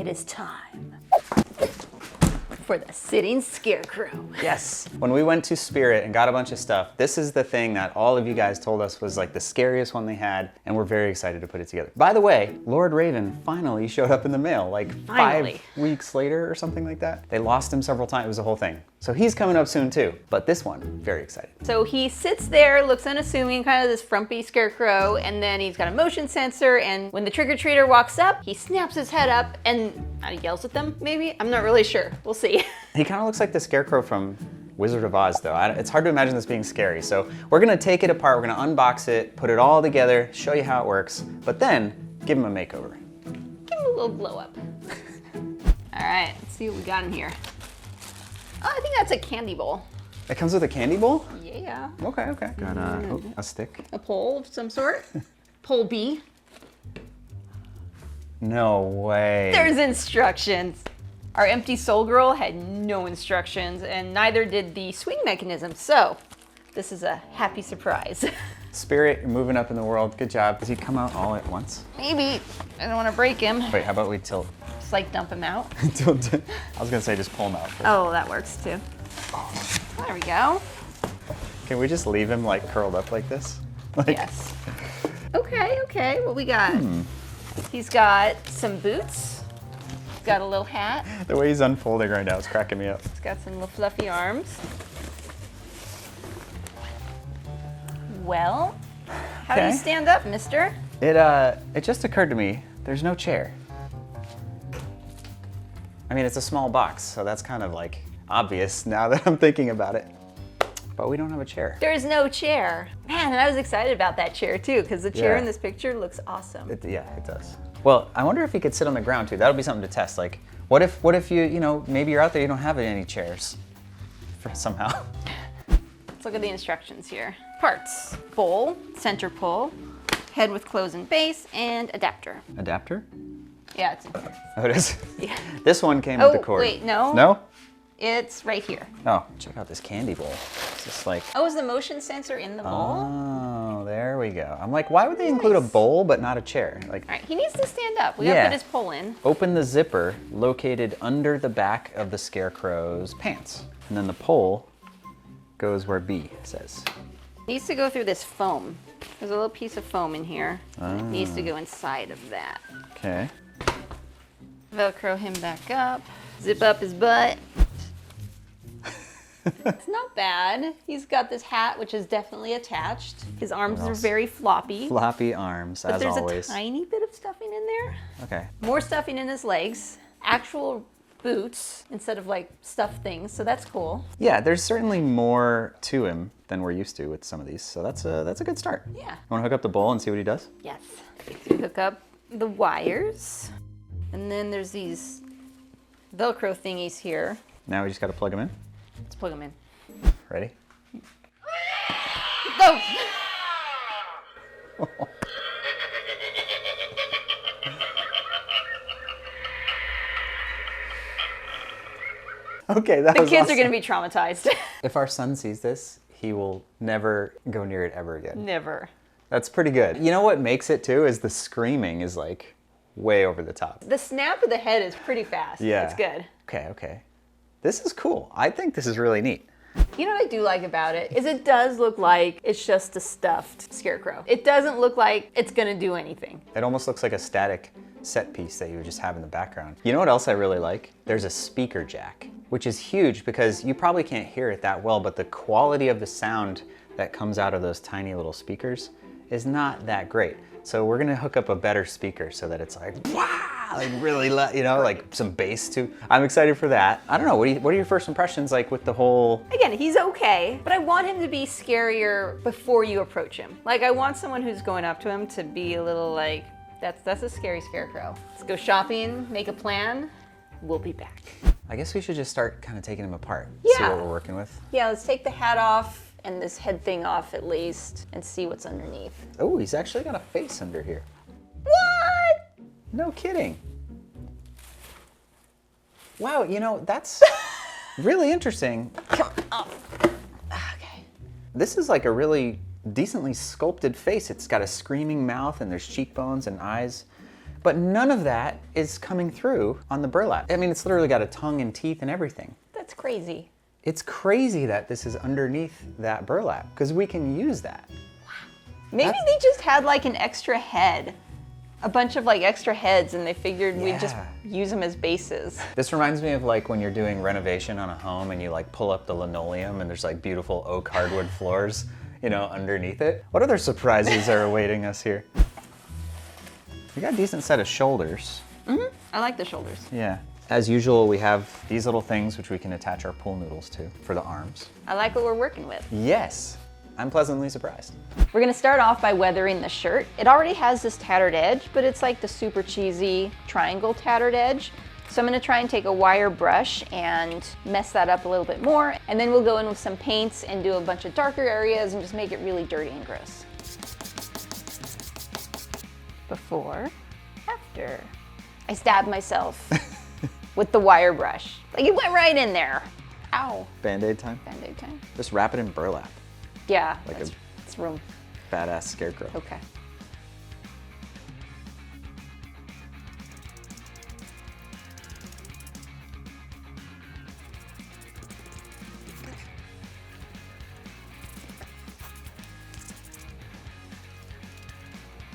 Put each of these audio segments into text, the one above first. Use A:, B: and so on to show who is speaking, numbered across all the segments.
A: is time for the sitting scarecrow.
B: Yes. When we went to Spirit and got a bunch of stuff, this is the thing that all of you guys told us was like the scariest one they had, and we're very excited to put it together. By the way, Lord Raven finally showed up in the mail, like 5 weeks later or something like that. They lost him several times, it was a whole thing. So he's coming up soon too, but this one, very excited.
A: So he sits there, looks unassuming, kind of this frumpy scarecrow, and then he's got a motion sensor, and when the trick-or-treater walks up, he snaps his head up and yells at them, maybe? I'm not really sure. We'll see.
B: He kind of looks like the scarecrow from Wizard of Oz though. It's hard to imagine this being scary. So we're gonna take it apart, we're gonna unbox it, put it all together, show you how it works, but then give him a makeover.
A: Give him a little glow up. All right, let's see what we got in here. Oh, I think that's a candy bowl.
B: It comes with a candy bowl?
A: Yeah.
B: Okay, okay. Got a stick.
A: A pole of some sort. Pole B.
B: No way.
A: There's instructions. Our empty soul girl had no instructions, and neither did the swing mechanism, so this is a happy surprise.
B: Spirit, you're moving up in the world. Good job. Does he come out all at once?
A: Maybe. I don't want to break him.
B: Wait, how about we tilt?
A: Just like dump him out.
B: I was gonna say just pull him out first.
A: Oh, that works too. There we go.
B: Can we just leave him like curled up like this? Like...
A: Yes. Okay, what we got? He's got some boots. He's got a little hat.
B: The way he's unfolding right now is cracking me up.
A: He's got some little fluffy arms. Well, how do you stand up, mister?
B: It just occurred to me, there's no chair. I mean, it's a small box, so that's kind of like obvious now that I'm thinking about it. But we don't have a chair.
A: There's no chair. Man, and I was excited about that chair too, because the chair in this picture looks awesome.
B: Yeah, it does. Well, I wonder if he could sit on the ground too. That'll be something to test. Like, what if you know, maybe you're out there, you don't have any chairs somehow.
A: Let's look at the instructions here. Parts: bowl, center pull, head with close and base, and adapter.
B: Adapter?
A: Yeah, it's in here.
B: Oh, it is?
A: Yeah.
B: This one came with the cord.
A: Wait, no.
B: No?
A: It's right here.
B: Oh, check out this candy bowl. It's just like...
A: Oh, is the motion sensor in the bowl?
B: Oh, there we go. I'm like, why would they include a bowl but not a chair? Like,
A: all right, he needs to stand up. We gotta put his pole in.
B: Open the zipper located under the back of the scarecrow's pants. And then the pole goes where B says.
A: Needs to go through this foam. There's a little piece of foam in here. It needs to go inside of that.
B: Okay.
A: Velcro him back up. Zip up his butt. It's not bad. He's got this hat, which is definitely attached. His arms are very floppy.
B: Floppy arms, as always.
A: But there's a tiny bit of stuffing in there.
B: Okay.
A: More stuffing in his legs. Actual boots instead of like stuffed things, so that's cool.
B: Yeah, there's certainly more to him than we're used to with some of these, so that's a good start.
A: Yeah.
B: Want to hook up the bowl and see what he does?
A: Yes. So we hook up the wires, and then there's these Velcro thingies here.
B: Now we just got to plug them in.
A: Let's plug them in.
B: Ready?
A: Go!
B: Okay, that was
A: The kids
B: awesome.
A: are gonna be traumatized.
B: If our son sees this, he will never go near it ever again.
A: Never.
B: That's pretty good. You know what makes it too is the screaming is like way over the top.
A: The snap of the head is pretty fast.
B: Yeah.
A: It's good.
B: Okay. This is cool. I think this is really neat.
A: You know what I do like about it is it does look like it's just a stuffed scarecrow. It doesn't look like it's gonna do anything.
B: It almost looks like a static set piece that you would just have in the background. You know what else I really like? There's a speaker jack, which is huge because you probably can't hear it that well, but the quality of the sound that comes out of those tiny little speakers is not that great. So we're gonna hook up a better speaker so that it's like, wow, like really, you know, like some bass too. I'm excited for that. I don't know, what are your first impressions like with the whole...
A: Again, he's okay, but I want him to be scarier before you approach him. Like I want someone who's going up to him to be a little like, that's a scary scarecrow. Let's go shopping, make a plan. We'll be back.
B: I guess we should just start kind of taking them apart.
A: Yeah.
B: See what we're working with.
A: Yeah, let's take the hat off and this head thing off at least and see what's underneath.
B: Oh, he's actually got a face under here.
A: What?
B: No kidding. Wow, you know, that's really interesting.
A: Come up. Okay.
B: This is like a really decently sculpted face. It's got a screaming mouth and there's cheekbones and eyes. But none of that is coming through on the burlap. I mean, it's literally got a tongue and teeth and everything.
A: That's crazy.
B: It's crazy that this is underneath that burlap, because we can use that.
A: Maybe they just had like an extra head. A bunch of like extra heads, and they figured we'd just use them as bases.
B: This reminds me of like when you're doing renovation on a home and you like pull up the linoleum and there's like beautiful oak hardwood floors, you know, underneath it. What other surprises are awaiting us here? We got a decent set of shoulders.
A: Mm-hmm. I like the shoulders.
B: Yeah. As usual, we have these little things which we can attach our pool noodles to for the arms.
A: I like what we're working with.
B: Yes. I'm pleasantly surprised.
A: We're gonna start off by weathering the shirt. It already has this tattered edge, but it's like the super cheesy triangle tattered edge. So I'm gonna try and take a wire brush and mess that up a little bit more. And then we'll go in with some paints and do a bunch of darker areas and just make it really dirty and gross. Before, after. I stabbed myself with the wire brush. Like it went right in there. Ow.
B: Band-Aid time?
A: Band-Aid time.
B: Just wrap it in burlap.
A: Yeah,
B: Like
A: that's room.
B: Badass scarecrow.
A: Okay.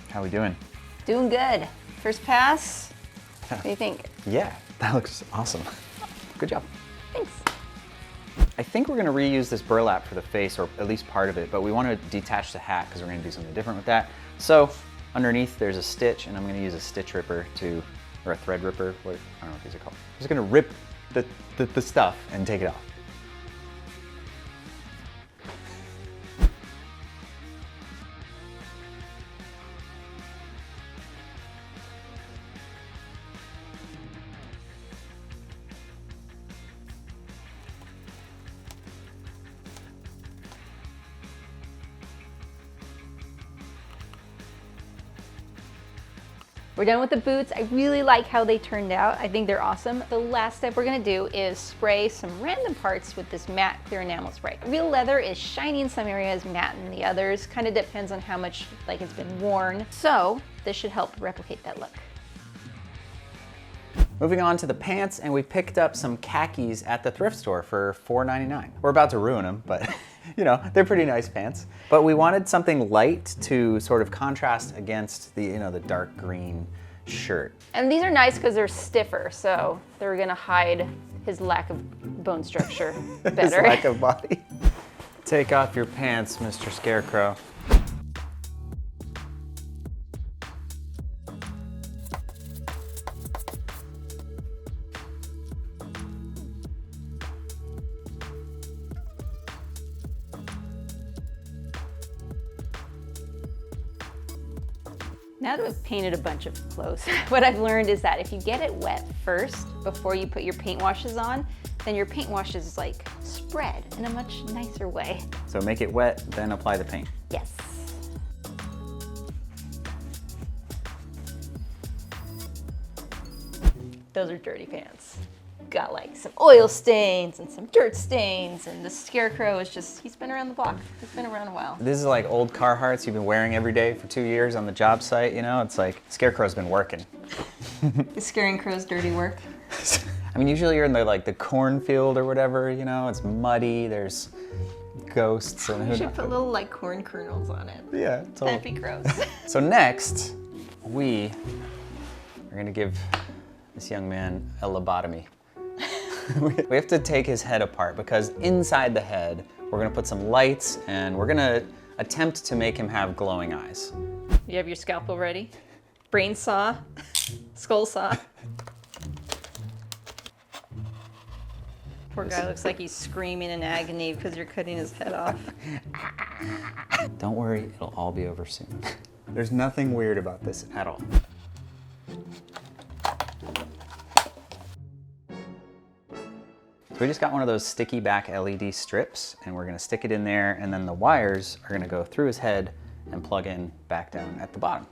B: How we doing?
A: Doing good. First pass. What do you think?
B: Yeah, that looks awesome. Good job.
A: Thanks.
B: I think we're gonna reuse this burlap for the face, or at least part of it, but we wanna detach the hat because we're gonna do something different with that. So underneath there's a stitch, and I'm gonna use a stitch ripper or a thread ripper, I don't know what these are called. I'm just gonna rip the stuff and take it off.
A: We're done with the boots. I really like how they turned out. I think they're awesome. The last step we're gonna do is spray some random parts with this matte clear enamel spray. Real leather is shiny in some areas, matte in the others. Kind of depends on how much like it's been worn. So this should help replicate that look.
B: Moving on to the pants, and we picked up some khakis at the thrift store for $4.99. We're about to ruin them, but you know, they're pretty nice pants. But we wanted something light to sort of contrast against the, you know, the dark green shirt.
A: And these are nice because they're stiffer, so they're gonna hide his lack of bone structure better.
B: His lack of body. Take off your pants, Mr. Scarecrow.
A: Now that we've painted a bunch of clothes, what I've learned is that if you get it wet first before you put your paint washes on, then your paint washes like spread in a much nicer way.
B: So make it wet, then apply the paint.
A: Yes. Those are dirty pants. Got like some oil stains and some dirt stains, and the Scarecrow is just, he's been around the block. He's been around a while.
B: This is like old Carhartts you've been wearing every day for 2 years on the job site, you know? It's like, Scarecrow's been working.
A: Is Scaring Crow's dirty work?
B: I mean, usually you're in the cornfield or whatever, you know? It's muddy, there's ghosts and
A: You should put little like corn kernels on it.
B: Yeah, totally.
A: That'd be gross.
B: So next, we are gonna give this young man a lobotomy. We have to take his head apart because inside the head, we're gonna put some lights and we're gonna attempt to make him have glowing eyes.
A: You have your scalpel ready? Brain saw, skull saw. Poor guy looks like he's screaming in agony because you're cutting his head off.
B: Don't worry, it'll all be over soon. There's nothing weird about this at all. So we just got one of those sticky back LED strips, and we're gonna stick it in there, and then the wires are gonna go through his head and plug in back down at the bottom.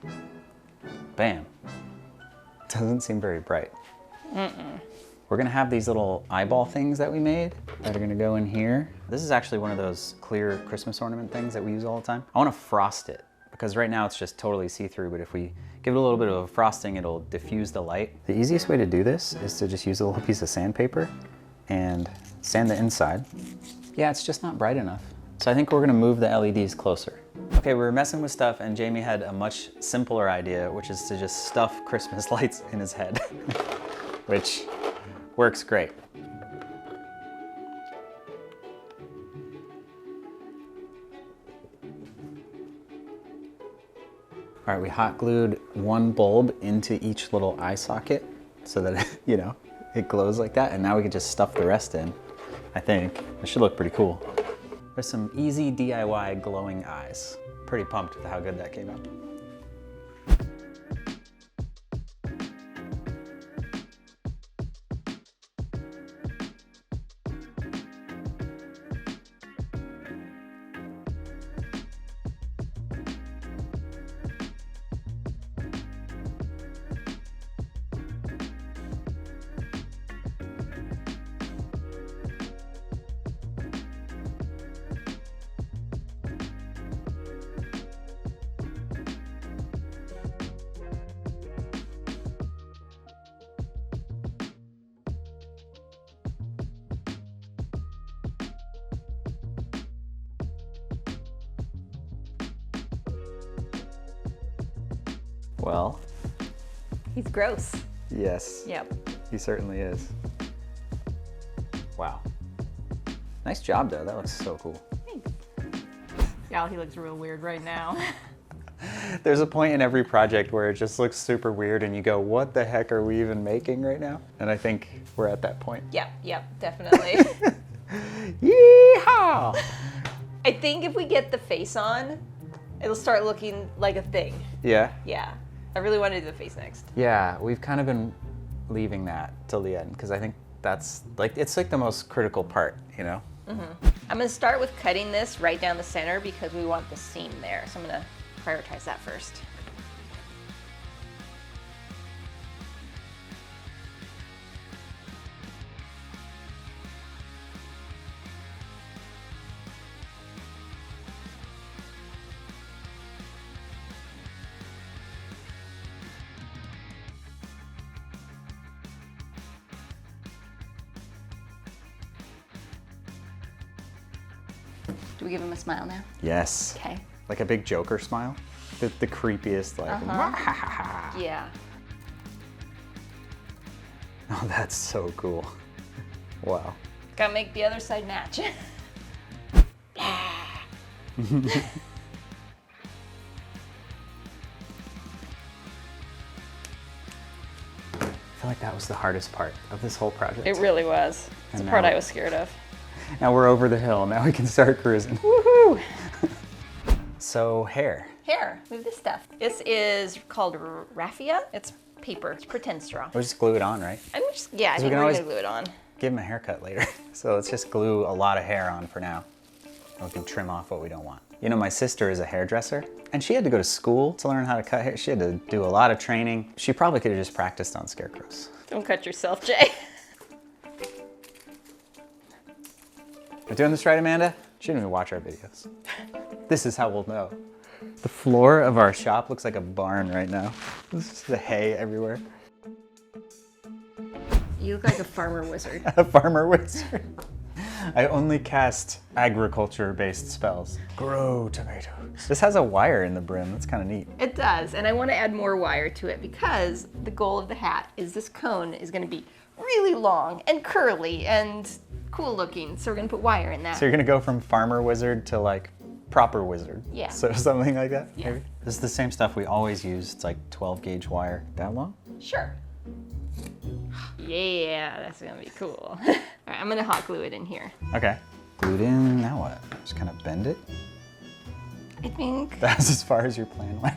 B: Bam. Doesn't seem very bright. We're gonna have these little eyeball things that we made that are gonna go in here. This is actually one of those clear Christmas ornament things that we use all the time. I wanna frost it because right now it's just totally see-through, but if we give it a little bit of a frosting, it'll diffuse the light. The easiest way to do this is to just use a little piece of sandpaper and sand the inside. Yeah, it's just not bright enough. So I think we're gonna move the LEDs closer. Okay, we were messing with stuff and Jaimie had a much simpler idea, which is to just stuff Christmas lights in his head, which works great. All right, we hot glued one bulb into each little eye socket so that, you know, it glows like that. And now we can just stuff the rest in, I think. It should look pretty cool. There's some easy DIY glowing eyes. Pretty pumped with how good that came out. Well,
A: He's gross.
B: yes,
A: Yep.
B: he certainly is. Wow. Nice job though, that looks so cool.
A: Thanks. Yeah, he looks real weird right now.
B: There's a point in every project where it just looks super weird and you go, what the heck are we even making right now? And I think we're at that point.
A: Yep, definitely.
B: Yeehaw!
A: I think if we get the face on, it'll start looking like a thing.
B: Yeah?
A: Yeah. I really want to do the face next.
B: Yeah, we've kind of been leaving that till the end because I think that's like, it's like the most critical part, you know?
A: Mm-hmm. I'm going to start with cutting this right down the center because we want the seam there. So I'm going to prioritize that first. Do we give him a smile now?
B: Yes.
A: Okay.
B: Like a big Joker smile. The creepiest, like,
A: Yeah.
B: Oh, that's so cool. Wow.
A: Gotta make the other side match.
B: I feel like that was the hardest part of this whole project.
A: It really was. It's
B: And
A: the part
B: now-
A: I was scared of.
B: Now we're over the hill. Now we can start cruising.
A: Woohoo!
B: So hair.
A: Here, move this stuff. This is called raffia. It's paper. It's pretend straw.
B: We'll just glue it on, right?
A: I
B: we
A: think
B: can
A: we're
B: always-
A: gonna glue it on.
B: Give him a haircut later. So let's just glue a lot of hair on for now. And we can trim off what we don't want. You know, my sister is a hairdresser and she had to go to school to learn how to cut hair. She had to do a lot of training. She probably could have just practiced on scarecrows.
A: Don't cut yourself, Jay.
B: We're doing this right, Amanda? She didn't even watch our videos. This is how we'll know. The floor of our shop looks like a barn right now. There's just the hay everywhere.
A: You look like a farmer wizard.
B: A farmer wizard. I only cast agriculture-based spells. Grow tomatoes. This has a wire in the brim. That's kind of neat.
A: It does, and I want to add more wire to it because the goal of the hat is this cone is going to be really long and curly and cool looking. So we're going to put wire in that.
B: So you're gonna go from farmer wizard to like proper wizard.
A: Yeah.
B: So something like that,
A: Yeah.
B: maybe? This is the same stuff we always use. It's like 12 gauge wire. That long?
A: Sure. Yeah, that's going to be cool. All right, I'm going to hot glue it in here.
B: Okay. Glued in, now what? Just kind of bend it?
A: I think.
B: That's as far as your plan went.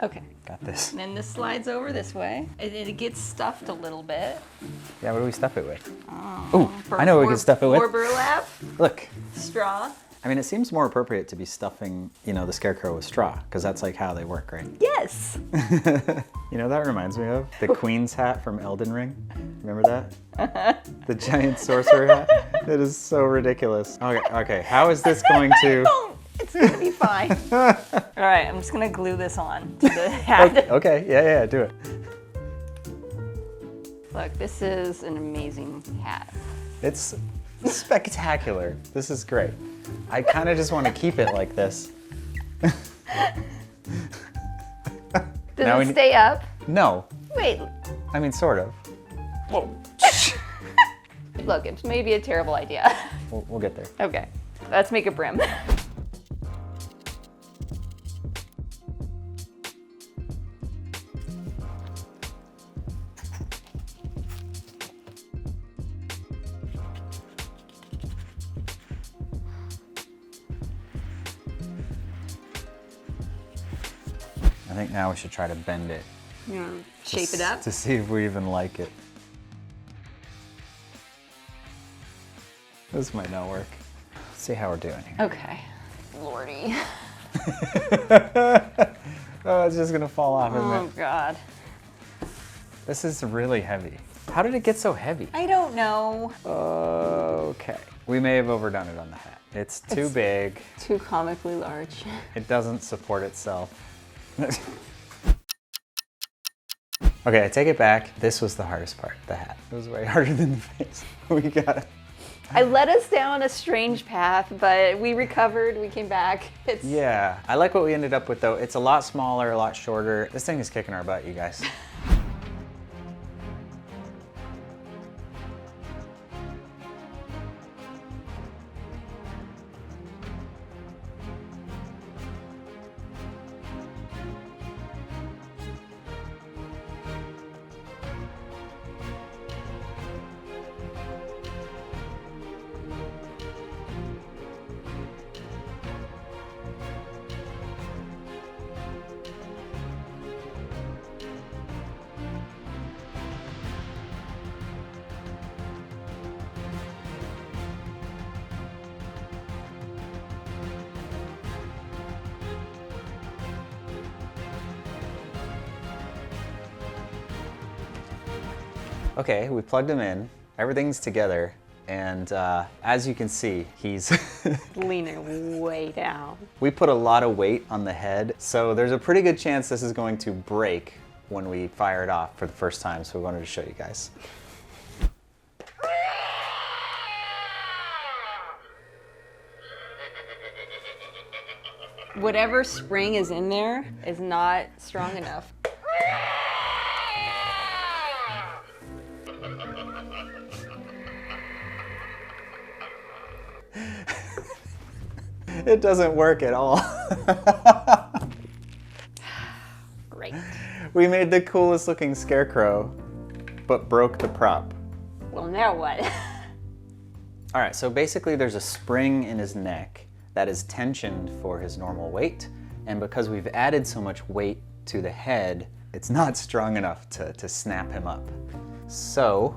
A: Okay.
B: Got this.
A: And then this slides over this way. It gets stuffed a little bit.
B: Yeah, what do we stuff it with? Ooh, I know what we can stuff it
A: More
B: with.
A: burlap,
B: Look.
A: straw.
B: I mean, it seems more appropriate to be stuffing, you know, the scarecrow with straw, because that's like how they work, right?
A: Yes.
B: You know, that reminds me of the Queen's hat from Elden Ring. Remember that? The giant sorcerer hat? It is so ridiculous. Okay, how is this going to...
A: It's gonna be fine. All right, I'm just gonna glue this on to the hat.
B: Okay, yeah, do it.
A: Look, this is an amazing hat.
B: It's spectacular. This is great. I kind of just want to keep it like this.
A: Does it stay up?
B: No.
A: Wait.
B: I mean, sort of.
A: Whoa. Look, it's maybe a terrible idea.
B: We'll get there.
A: Okay, let's make a brim.
B: I think now we should try to bend it.
A: Shape it up?
B: To see if we even like it. This might not work. Let's see how we're doing here.
A: Okay. Lordy.
B: Oh, it's just gonna fall off, isn't
A: Oh,
B: it?
A: God.
B: This is really heavy. How did it get so heavy?
A: I don't know.
B: Okay. We may have overdone it on the hat. It's too big.
A: Too comically large.
B: It doesn't support itself. Okay, I take it back. This was the hardest part, the hat. It was way harder than the face. We got it.
A: I led us down a strange path, but we recovered, we came back.
B: Yeah, I like what we ended up with though. It's a lot smaller, a lot shorter. This thing is kicking our butt, you guys. Okay, we plugged him in. Everything's together. And as you can see, he's
A: leaning way down.
B: We put a lot of weight on the head, so there's a pretty good chance this is going to break when we fire it off for the first time, so we wanted to show you guys.
A: Whatever spring is in there is not strong enough.
B: It doesn't work at all.
A: Great.
B: We made the coolest looking scarecrow, but broke the prop.
A: Well, now what?
B: All right, so basically there's a spring in his neck that is tensioned for his normal weight. And because we've added so much weight to the head, it's not strong enough to snap him up. So.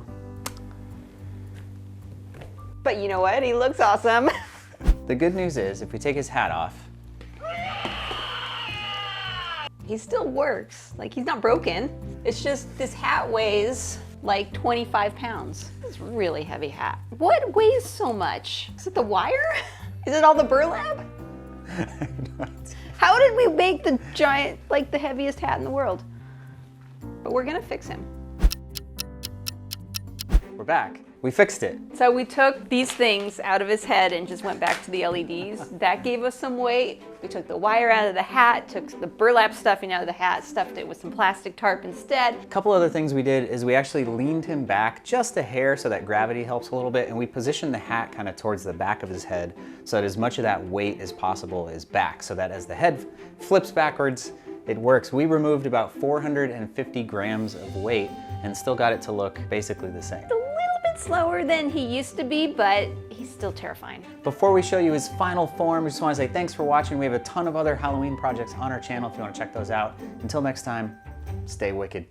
A: But you know what? He looks awesome.
B: The good news is, if we take his hat off,
A: he still works. Like, he's not broken. It's just this hat weighs like 25 pounds. It's a really heavy hat. What weighs so much? Is it the wire? Is it all the burlap? How did we make the giant, like the heaviest hat in the world? But we're gonna fix him.
B: We're back. We fixed it.
A: So we took these things out of his head and just went back to the LEDs. That gave us some weight. We took the wire out of the hat, took the burlap stuffing out of the hat, stuffed it with some plastic tarp instead.
B: A couple other things we did is we actually leaned him back just a hair so that gravity helps a little bit, and we positioned the hat kind of towards the back of his head so that as much of that weight as possible is back, so that as the head flips backwards, it works. We removed about 450 grams of weight and still got it to look basically the same.
A: Slower than he used to be, but he's still terrifying.
B: Before we show you his final form, we just want to say thanks for watching. We have a ton of other Halloween projects on our channel if you want to check those out. Until next time, stay wicked.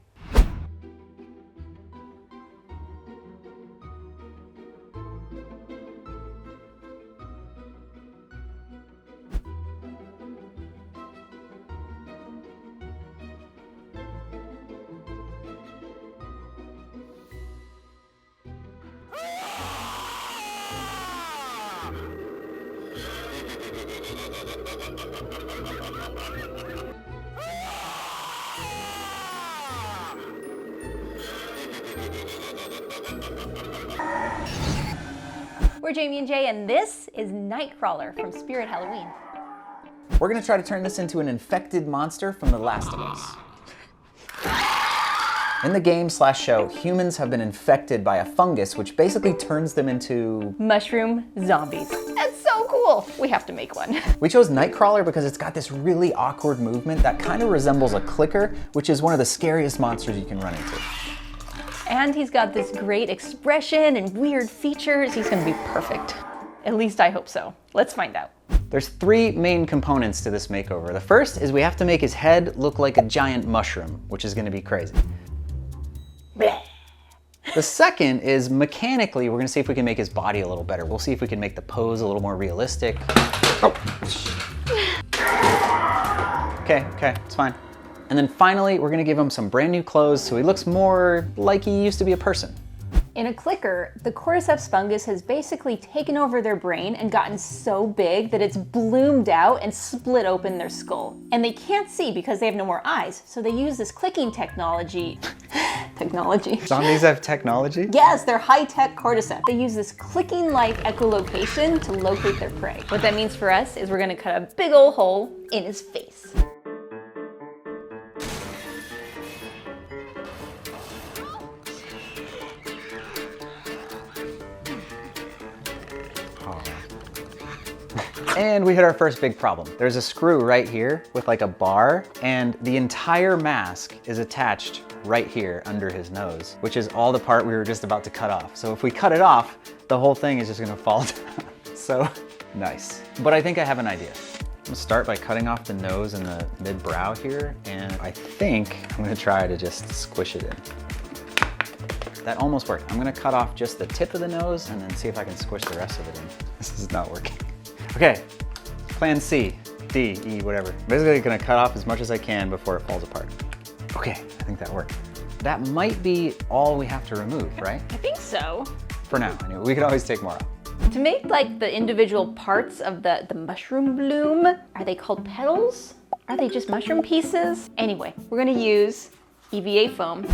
A: We're Jaimie and Jay, and this is Nightcrawler from SCARIEST Halloween.
B: We're gonna try to turn this into an infected monster from The Last of Us. In the game/show, humans have been infected by a fungus which basically turns them into...
A: mushroom zombies. That's so cool. We have to make one.
B: We chose Nightcrawler because it's got this really awkward movement that kind of resembles a clicker, which is one of the scariest monsters you can run into.
A: And he's got this great expression and weird features. He's gonna be perfect. At least I hope so. Let's find out.
B: There's three main components to this makeover. The first is we have to make his head look like a giant mushroom, which is gonna be crazy.
A: Blech.
B: The second is mechanically, we're gonna see if we can make his body a little better. We'll see if we can make the pose a little more realistic. Oh. Okay, it's fine. And then finally, we're gonna give him some brand new clothes so he looks more like he used to be a person.
A: In a clicker, the cordyceps fungus has basically taken over their brain and gotten so big that it's bloomed out and split open their skull. And they can't see because they have no more eyes, so they use this clicking technology.
B: Zombies have technology?
A: Yes, they're high-tech cordyceps. They use this clicking-like echolocation to locate their prey. What that means for us is we're gonna cut a big old hole in his face.
B: And we hit our first big problem. There's a screw right here with like a bar, and the entire mask is attached right here under his nose, which is all the part we were just about to cut off. So if we cut it off, the whole thing is just gonna fall down. So nice. But I think I have an idea. I'm gonna start by cutting off the nose and the mid-brow here, and I think I'm gonna try to just squish it in. That almost worked. I'm gonna cut off just the tip of the nose and then see if I can squish the rest of it in. This is not working. Okay, plan C, D, E, whatever. Basically gonna cut off as much as I can before it falls apart. Okay, I think that worked. That might be all we have to remove, right?
A: I think so.
B: For now, anyway. We could always take more off.
A: To make like the individual parts of the mushroom bloom, are they called petals? Are they just mushroom pieces? Anyway, we're gonna use EVA foam.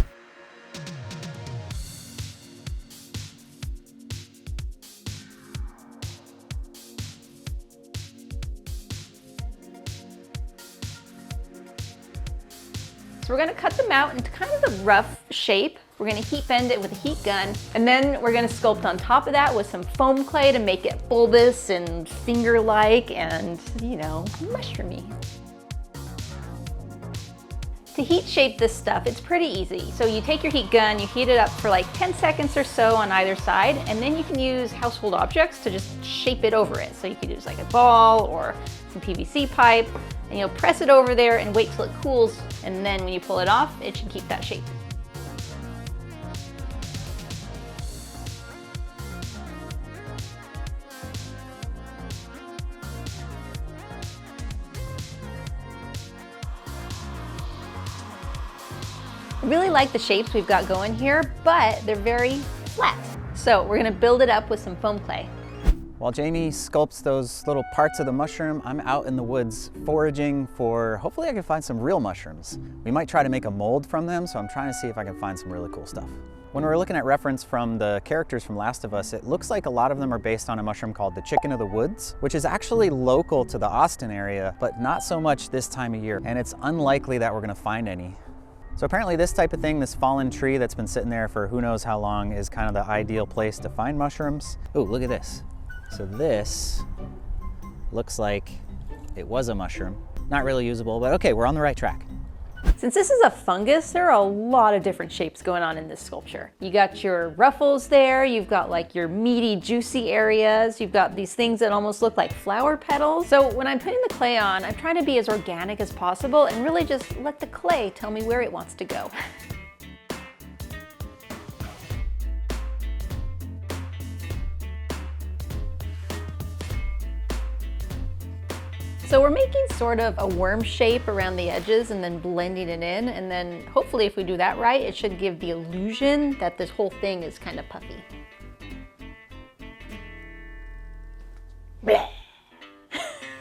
A: So we're gonna cut them out into kind of the rough shape. We're gonna heat bend it with a heat gun, and then we're gonna sculpt on top of that with some foam clay to make it bulbous and finger-like and, you know, mushroomy. To heat shape this stuff, it's pretty easy. So you take your heat gun, you heat it up for like 10 seconds or so on either side, and then you can use household objects to just shape it over it. So you could use like a ball or some PVC pipe, and you'll press it over there and wait till it cools, and then when you pull it off, it should keep that shape. I really like the shapes we've got going here, but they're very flat. So we're gonna build it up with some foam clay.
B: While Jaimie sculpts those little parts of the mushroom, I'm out in the woods foraging for, hopefully I can find some real mushrooms. We might try to make a mold from them, so I'm trying to see if I can find some really cool stuff. When we're looking at reference from the characters from Last of Us, it looks like a lot of them are based on a mushroom called the chicken of the woods, which is actually local to the Austin area, but not so much this time of year, and it's unlikely that we're gonna find any. So apparently this type of thing, this fallen tree that's been sitting there for who knows how long, is kind of the ideal place to find mushrooms. Oh, look at this. So this looks like it was a mushroom. Not really usable, but okay, we're on the right track.
A: Since this is a fungus, there are a lot of different shapes going on in this sculpture. You got your ruffles there, you've got like your meaty, juicy areas, you've got these things that almost look like flower petals. So when I'm putting the clay on, I'm trying to be as organic as possible and really just let the clay tell me where it wants to go. So we're making sort of a worm shape around the edges and then blending it in, and then hopefully if we do that right, it should give the illusion that this whole thing is kind of puffy. Blech.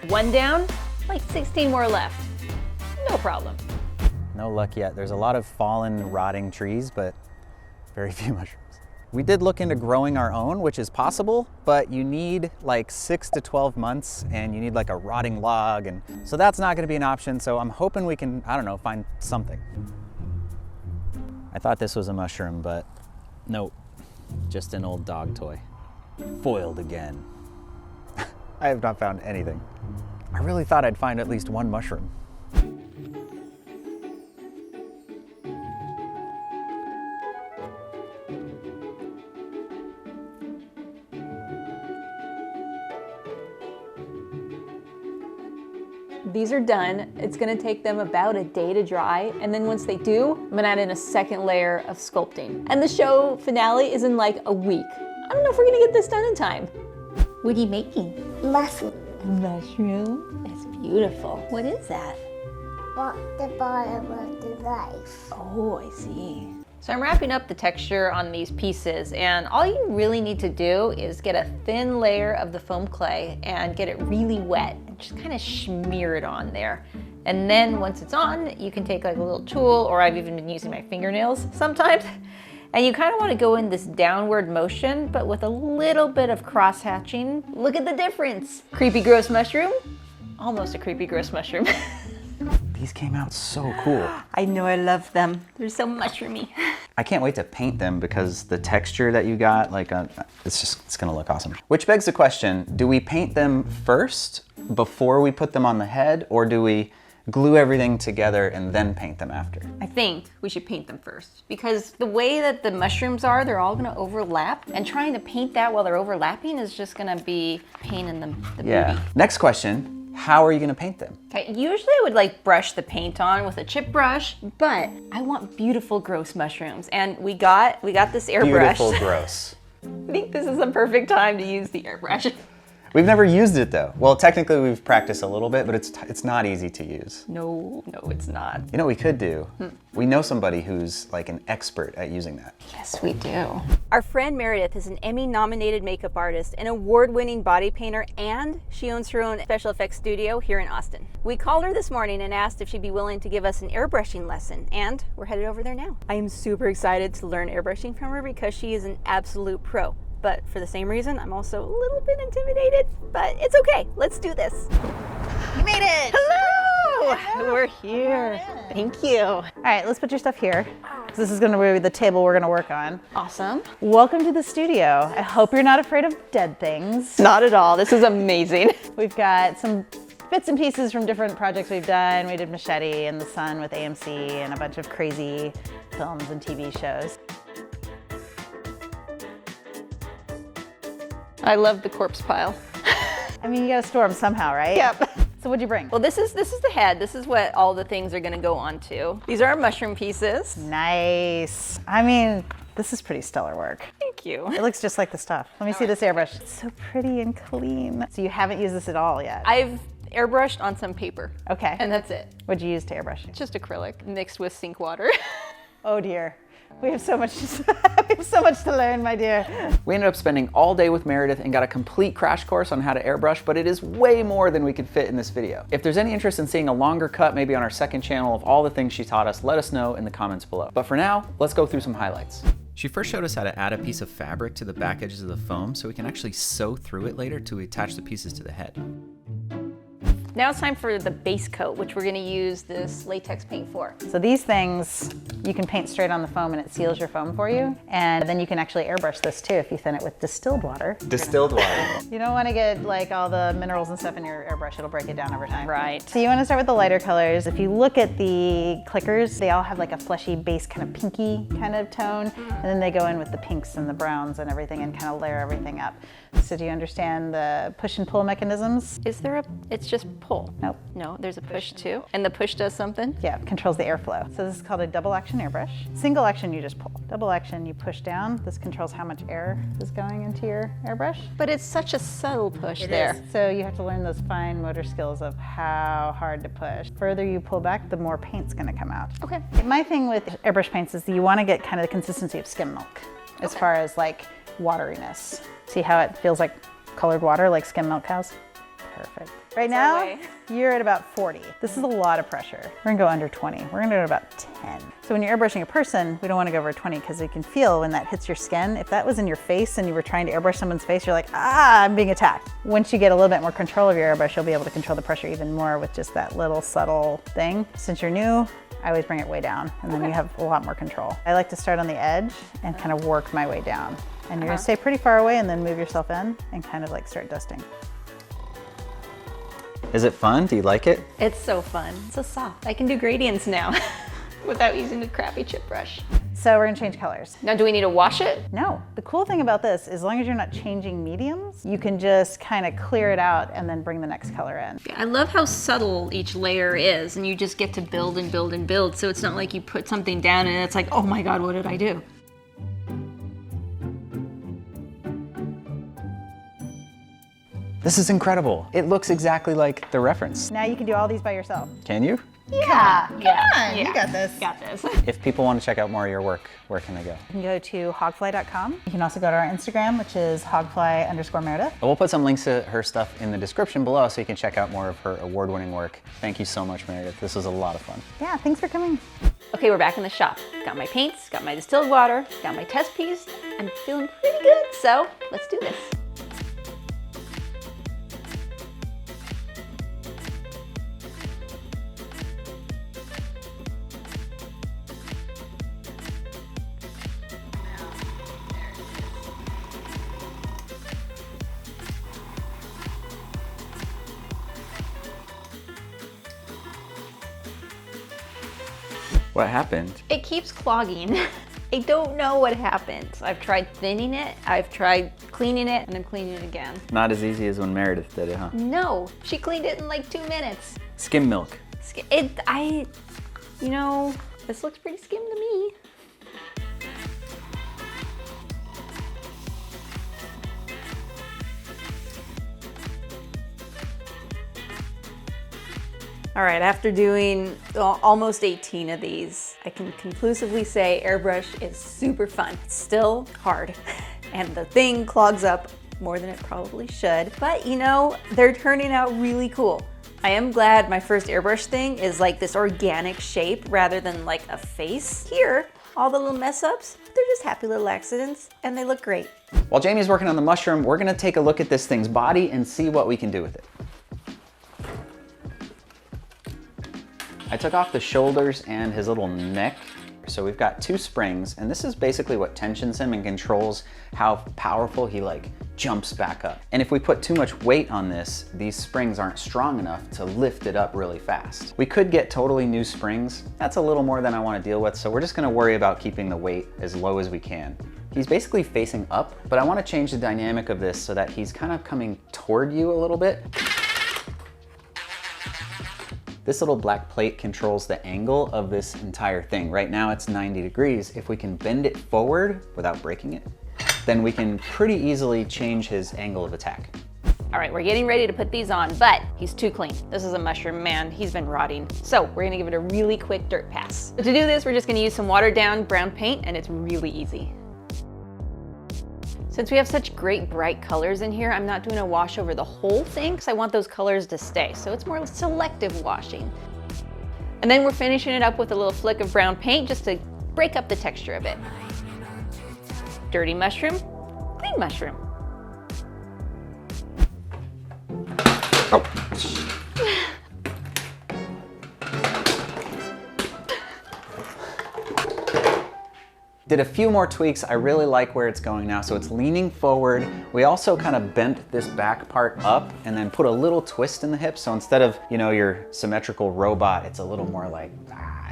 A: One down, like 16 more left. No problem.
B: No luck yet. There's a lot of fallen, rotting trees, but very few mushrooms. We did look into growing our own, which is possible, but you need like 6 to 12 months and you need like a rotting log. And so that's not gonna be an option. So I'm hoping we can, I don't know, find something. I thought this was a mushroom, but nope, just an old dog toy. Foiled again. I have not found anything. I really thought I'd find at least one mushroom.
A: These are done. It's gonna take them about a day to dry, and then once they do, I'm gonna add in a second layer of sculpting. And the show finale is in like a week. I don't know if we're gonna get this done in time. What are you making?
C: Mushroom.
A: A mushroom? It's beautiful. What is that?
C: But the bottom of the knife.
A: Oh, I see. So I'm wrapping up the texture on these pieces, and all you really need to do is get a thin layer of the foam clay and get it really wet and just kind of smear it on there. And then once it's on, you can take like a little tool, or I've even been using my fingernails sometimes, and you kind of want to go in this downward motion, but with a little bit of cross hatching. Look at the difference. Creepy gross mushroom, almost a creepy gross mushroom.
B: These came out so cool.
A: I know, I love them. They're so mushroomy.
B: I can't wait to paint them because the texture that you got, like, it's gonna look awesome. Which begs the question, do we paint them first before we put them on the head, or do we glue everything together and then paint them after?
A: I think we should paint them first, because the way that the mushrooms are, they're all gonna overlap, and trying to paint that while they're overlapping is just gonna be a pain in the booty.
B: Next question. How are you gonna paint them?
A: Okay, usually I would like brush the paint on with a chip brush, but I want beautiful gross mushrooms, and we got this airbrush.
B: Beautiful gross.
A: I think this is the perfect time to use the airbrush.
B: We've never used it though. Well, technically we've practiced a little bit, but it's not easy to use.
A: No, it's not.
B: You know what we could do? We know somebody who's like an expert at using that.
A: Yes, we do. Our friend Meredith is an Emmy-nominated makeup artist, an award-winning body painter, and she owns her own special effects studio here in Austin. We called her this morning and asked if she'd be willing to give us an airbrushing lesson, and we're headed over there now. I am super excited to learn airbrushing from her because she is an absolute pro. But for the same reason, I'm also a little bit intimidated, but it's okay. Let's do this.
D: You made it!
A: Hello! We're here. Thank you.
D: All right, let's put your stuff here. This is gonna be the table we're gonna work on.
A: Awesome.
D: Welcome to the studio. I hope you're not afraid of dead things.
A: Not at all. This is amazing.
D: We've got some bits and pieces from different projects we've done. We did Machete and The Sun with AMC and a bunch of crazy films and TV shows.
A: I love the corpse pile.
D: I mean, you gotta store them somehow, right?
A: Yep.
D: So what'd you bring?
A: Well, this is the head. This is what all the things are gonna go onto. These are our mushroom pieces.
D: Nice. I mean, this is pretty stellar work.
A: Thank you.
D: It looks just like the stuff. Let me see this airbrush. It's so pretty and clean. So you haven't used this at all yet?
A: I've airbrushed on some paper.
D: Okay.
A: And that's it.
D: What'd you use to airbrush?
A: Just acrylic mixed with sink water.
D: Oh dear. We have so much to learn, my dear.
B: We ended up spending all day with Meredith and got a complete crash course on how to airbrush, but it is way more than we could fit in this video. If there's any interest in seeing a longer cut, maybe on our second channel, of all the things she taught us, let us know in the comments below. But for now, let's go through some highlights. She first showed us how to add a piece of fabric to the back edges of the foam so we can actually sew through it later to attach the pieces to the head.
A: Now it's time for the base coat, which we're gonna use this latex paint for.
D: So these things, you can paint straight on the foam and it seals your foam for you. And then you can actually airbrush this too if you thin it with distilled water.
B: Distilled water.
D: You don't wanna get like all the minerals and stuff in your airbrush, it'll break it down over time.
A: Right.
D: So you wanna start with the lighter colors. If you look at the clickers, they all have like a fleshy base, kind of pinky kind of tone. And then they go in with the pinks and the browns and everything and kind of layer everything up. So do you understand the push and pull mechanisms?
A: Is there it's just pull?
D: Nope.
A: No, there's a push too. And the push does something?
D: Yeah, it controls the airflow. So this is called a double action airbrush. Single action, you just pull. Double action, you push down. This controls how much air is going into your airbrush.
A: But it's such a subtle push there.
D: So you have to learn those fine motor skills of how hard to push. The further you pull back, the more paint's gonna come out.
A: Okay.
D: My thing with airbrush paints is that you wanna get kind of the consistency of skim milk as far as like wateriness. See how it feels like colored water, like skim milk cows? Perfect. Right
A: That's our
D: now,
A: way.
D: you're at about 40. This is a lot of pressure. We're gonna go under 20. We're gonna go to about 10. So when you're airbrushing a person, we don't wanna go over 20 because you can feel when that hits your skin. If that was in your face and you were trying to airbrush someone's face, you're like, ah, I'm being attacked. Once you get a little bit more control of your airbrush, you'll be able to control the pressure even more with just that little subtle thing. Since you're new, I always bring it way down and then you have a lot more control. I like to start on the edge and kind of work my way down. And you're gonna stay pretty far away and then move yourself in and kind of like start dusting.
B: Is it fun? Do you like it?
A: It's so fun. It's so soft. I can do gradients now without using a crappy chip brush.
D: So we're gonna change colors.
A: Now, do we need to wash it?
D: No, the cool thing about this, as long as you're not changing mediums, you can just kind of clear it out and then bring the next color in.
A: I love how subtle each layer is, and you just get to build and build and build. So it's not like you put something down and it's like, oh my God, what did I do?
B: This is incredible. It looks exactly like the reference.
D: Now you can do all these by yourself.
B: Can you?
D: Yeah, come on, you got this.
A: Got this.
B: If people want to check out more of your work, where can they go?
D: You can go to hogfly.com. You can also go to our Instagram, which is hogfly_Meredith.
B: We'll put some links to her stuff in the description below so you can check out more of her award-winning work. Thank you so much, Meredith. This was a lot of fun.
D: Yeah, thanks for coming.
A: Okay, we're back in the shop. Got my paints, got my distilled water, got my test piece. I'm feeling pretty good, so let's do this.
B: What happened?
A: It keeps clogging. I don't know what happened. I've tried thinning it, I've tried cleaning it, and I'm cleaning it again.
B: Not as easy as when Meredith did it, huh?
A: No, she cleaned it in like 2 minutes.
B: Skim milk.
A: You know, this looks pretty skim to me. All right, after doing almost 18 of these, I can conclusively say airbrush is super fun. It's still hard, and the thing clogs up more than it probably should, but you know, they're turning out really cool. I am glad my first airbrush thing is like this organic shape rather than like a face. Here, all the little mess ups, they're just happy little accidents, and they look great.
B: While Jaimie's working on the mushroom, we're gonna take a look at this thing's body and see what we can do with it. I took off the shoulders and his little neck. So we've got 2 springs, and this is basically what tensions him and controls how powerful he like jumps back up. And if we put too much weight on this, these springs aren't strong enough to lift it up really fast. We could get totally new springs. That's a little more than I want to deal with, so we're just gonna worry about keeping the weight as low as we can. He's basically facing up, but I want to change the dynamic of this so that he's kind of coming toward you a little bit. This little black plate controls the angle of this entire thing. Right now it's 90 degrees. If we can bend it forward without breaking it, then we can pretty easily change his angle of attack.
A: All right, we're getting ready to put these on, but he's too clean. This is a mushroom, man. He's been rotting. So we're gonna give it a really quick dirt pass. To do this, we're just gonna use some watered down brown paint, and it's really easy. Since we have such great bright colors in here, I'm not doing a wash over the whole thing because I want those colors to stay. So it's more selective washing. And then we're finishing it up with a little flick of brown paint just to break up the texture a bit. Dirty mushroom, clean mushroom.
B: Did a few more tweaks. I really like where it's going now. So it's leaning forward. We also kind of bent this back part up and then put a little twist in the hip. So instead of, you know, your symmetrical robot, it's a little more like,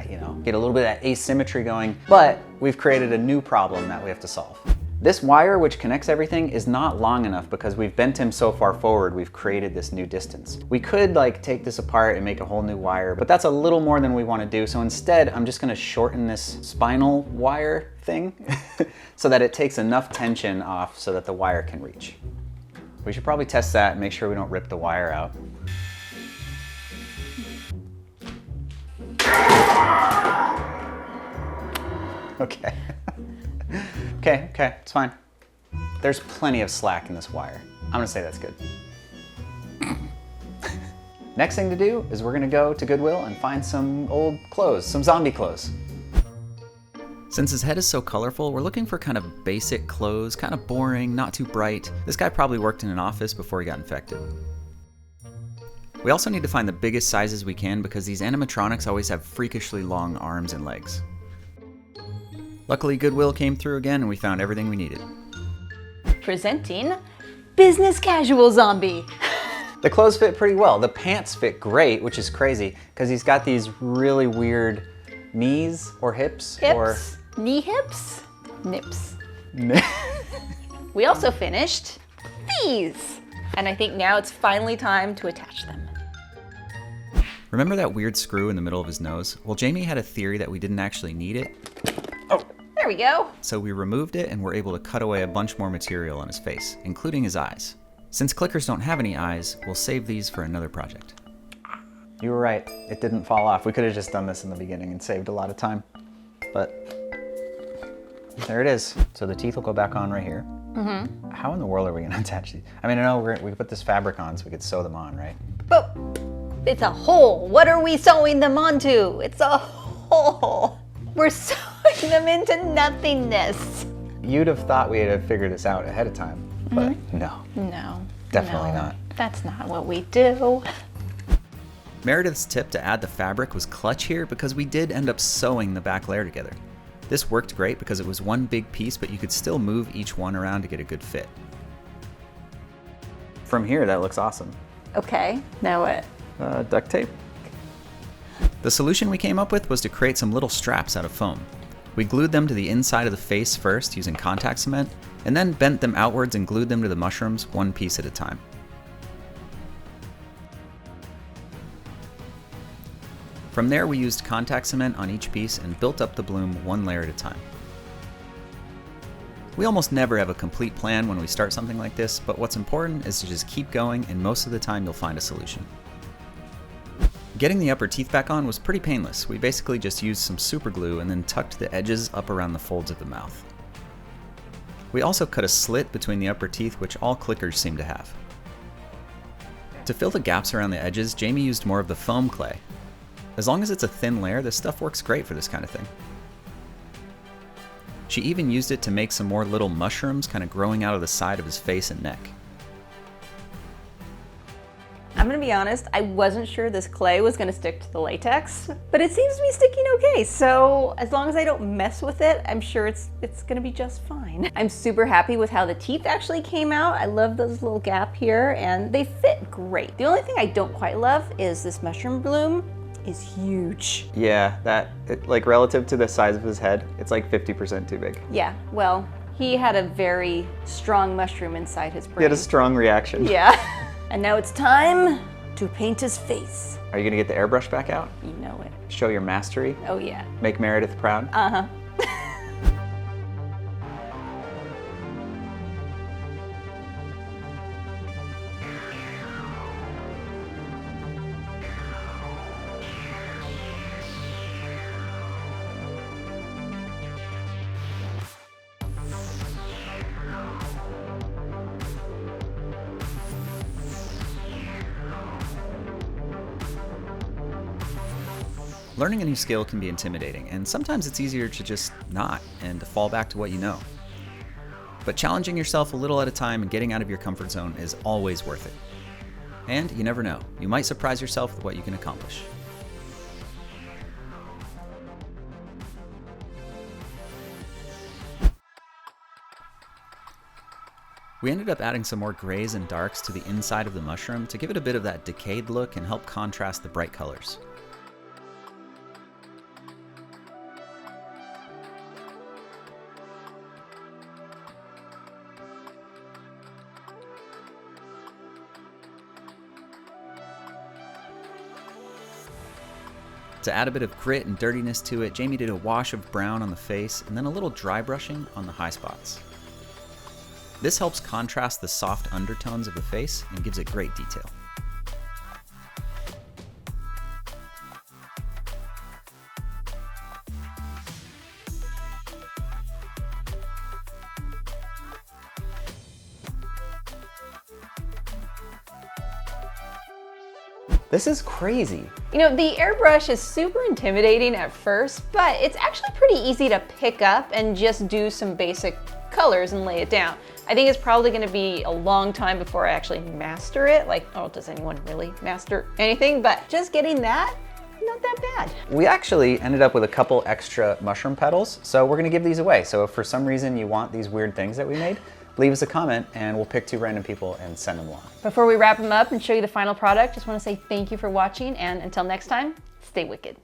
B: you know, get a little bit of that asymmetry going. But we've created a new problem that we have to solve. This wire, which connects everything, is not long enough because we've bent him so far forward, we've created this new distance. We could like take this apart and make a whole new wire, but that's a little more than we want to do. So instead, I'm just gonna shorten this spinal wire thing so that it takes enough tension off so that the wire can reach. We should probably test that and make sure we don't rip the wire out. Okay. Okay, it's fine. There's plenty of slack in this wire. I'm gonna say that's good. Next thing to do is we're gonna go to Goodwill and find some old clothes, some zombie clothes. Since his head is so colorful, we're looking for kind of basic clothes, kind of boring, not too bright. This guy probably worked in an office before he got infected. We also need to find the biggest sizes we can because these animatronics always have freakishly long arms and legs. Luckily, Goodwill came through again and we found everything we needed.
A: Presenting business casual zombie.
B: The clothes fit pretty well. The pants fit great, which is crazy because he's got these really weird knees or hips.
A: Hips, knee hips, nips. We also finished these. And I think now it's finally time to attach them.
B: Remember that weird screw in the middle of his nose? Well, Jaimie had a theory that we didn't actually need it. Oh,
A: there we go.
B: So we removed it and were able to cut away a bunch more material on his face, including his eyes. Since clickers don't have any eyes, we'll save these for another project. You were right, it didn't fall off. We could have just done this in the beginning and saved a lot of time. But there it is. So the teeth will go back on right here. Mm-hmm. How in the world are we gonna attach these? I mean, I know we could put this fabric on so we could sew them on, right?
A: But it's a hole. What are we sewing them onto? It's a hole. We're sewing them into nothingness.
B: You'd have thought we had figured this out ahead of time, but no.
A: No.
B: Definitely
A: no,
B: not.
A: That's not what we do.
B: Meredith's tip to add the fabric was clutch here because we did end up sewing the back layer together. This worked great because it was one big piece, but you could still move each one around to get a good fit. From here, that looks awesome.
A: Okay, now what?
B: Duct tape. The solution we came up with was to create some little straps out of foam. We glued them to the inside of the face first using contact cement, and then bent them outwards and glued them to the mushrooms one piece at a time. From there, we used contact cement on each piece and built up the bloom one layer at a time. We almost never have a complete plan when we start something like this, but what's important is to just keep going, and most of the time you'll find a solution. Getting the upper teeth back on was pretty painless. We basically just used some super glue and then tucked the edges up around the folds of the mouth. We also cut a slit between the upper teeth, which all clickers seem to have. To fill the gaps around the edges, Jaimie used more of the foam clay. As long as it's a thin layer, this stuff works great for this kind of thing. She even used it to make some more little mushrooms kind of growing out of the side of his face and neck.
A: I'm gonna be honest, I wasn't sure this clay was gonna stick to the latex, but it seems to be sticking okay. So as long as I don't mess with it, I'm sure it's gonna be just fine. I'm super happy with how the teeth actually came out. I love this little gap here and they fit great. The only thing I don't quite love is this mushroom bloom is huge.
B: Yeah, like relative to the size of his head, it's like 50% too big.
A: Yeah, well, he had a very strong mushroom inside his brain.
B: He had a strong reaction.
A: Yeah. And now it's time to paint his face.
B: Are you gonna get the airbrush back out?
A: You know it.
B: Show your mastery?
A: Oh yeah.
B: Make Meredith proud?
A: Uh-huh.
B: Learning a new skill can be intimidating, and sometimes it's easier to just not and to fall back to what you know. But challenging yourself a little at a time and getting out of your comfort zone is always worth it. And you never know, you might surprise yourself with what you can accomplish. We ended up adding some more grays and darks to the inside of the mushroom to give it a bit of that decayed look and help contrast the bright colors. To add a bit of grit and dirtiness to it, Jaimie did a wash of brown on the face and then a little dry brushing on the high spots. This helps contrast the soft undertones of the face and gives it great detail. This is crazy.
A: You know, the airbrush is super intimidating at first, but it's actually pretty easy to pick up and just do some basic colors and lay it down. I think it's probably gonna be a long time before I actually master it. Like, oh, does anyone really master anything? But just getting that, not that bad.
B: We actually ended up with a couple extra mushroom petals, so we're gonna give these away. So if for some reason you want these weird things that we made, leave us a comment and we'll pick 2 random people and send them along.
A: Before we wrap them up and show you the final product, just wanna say thank you for watching, and until next time, stay wicked.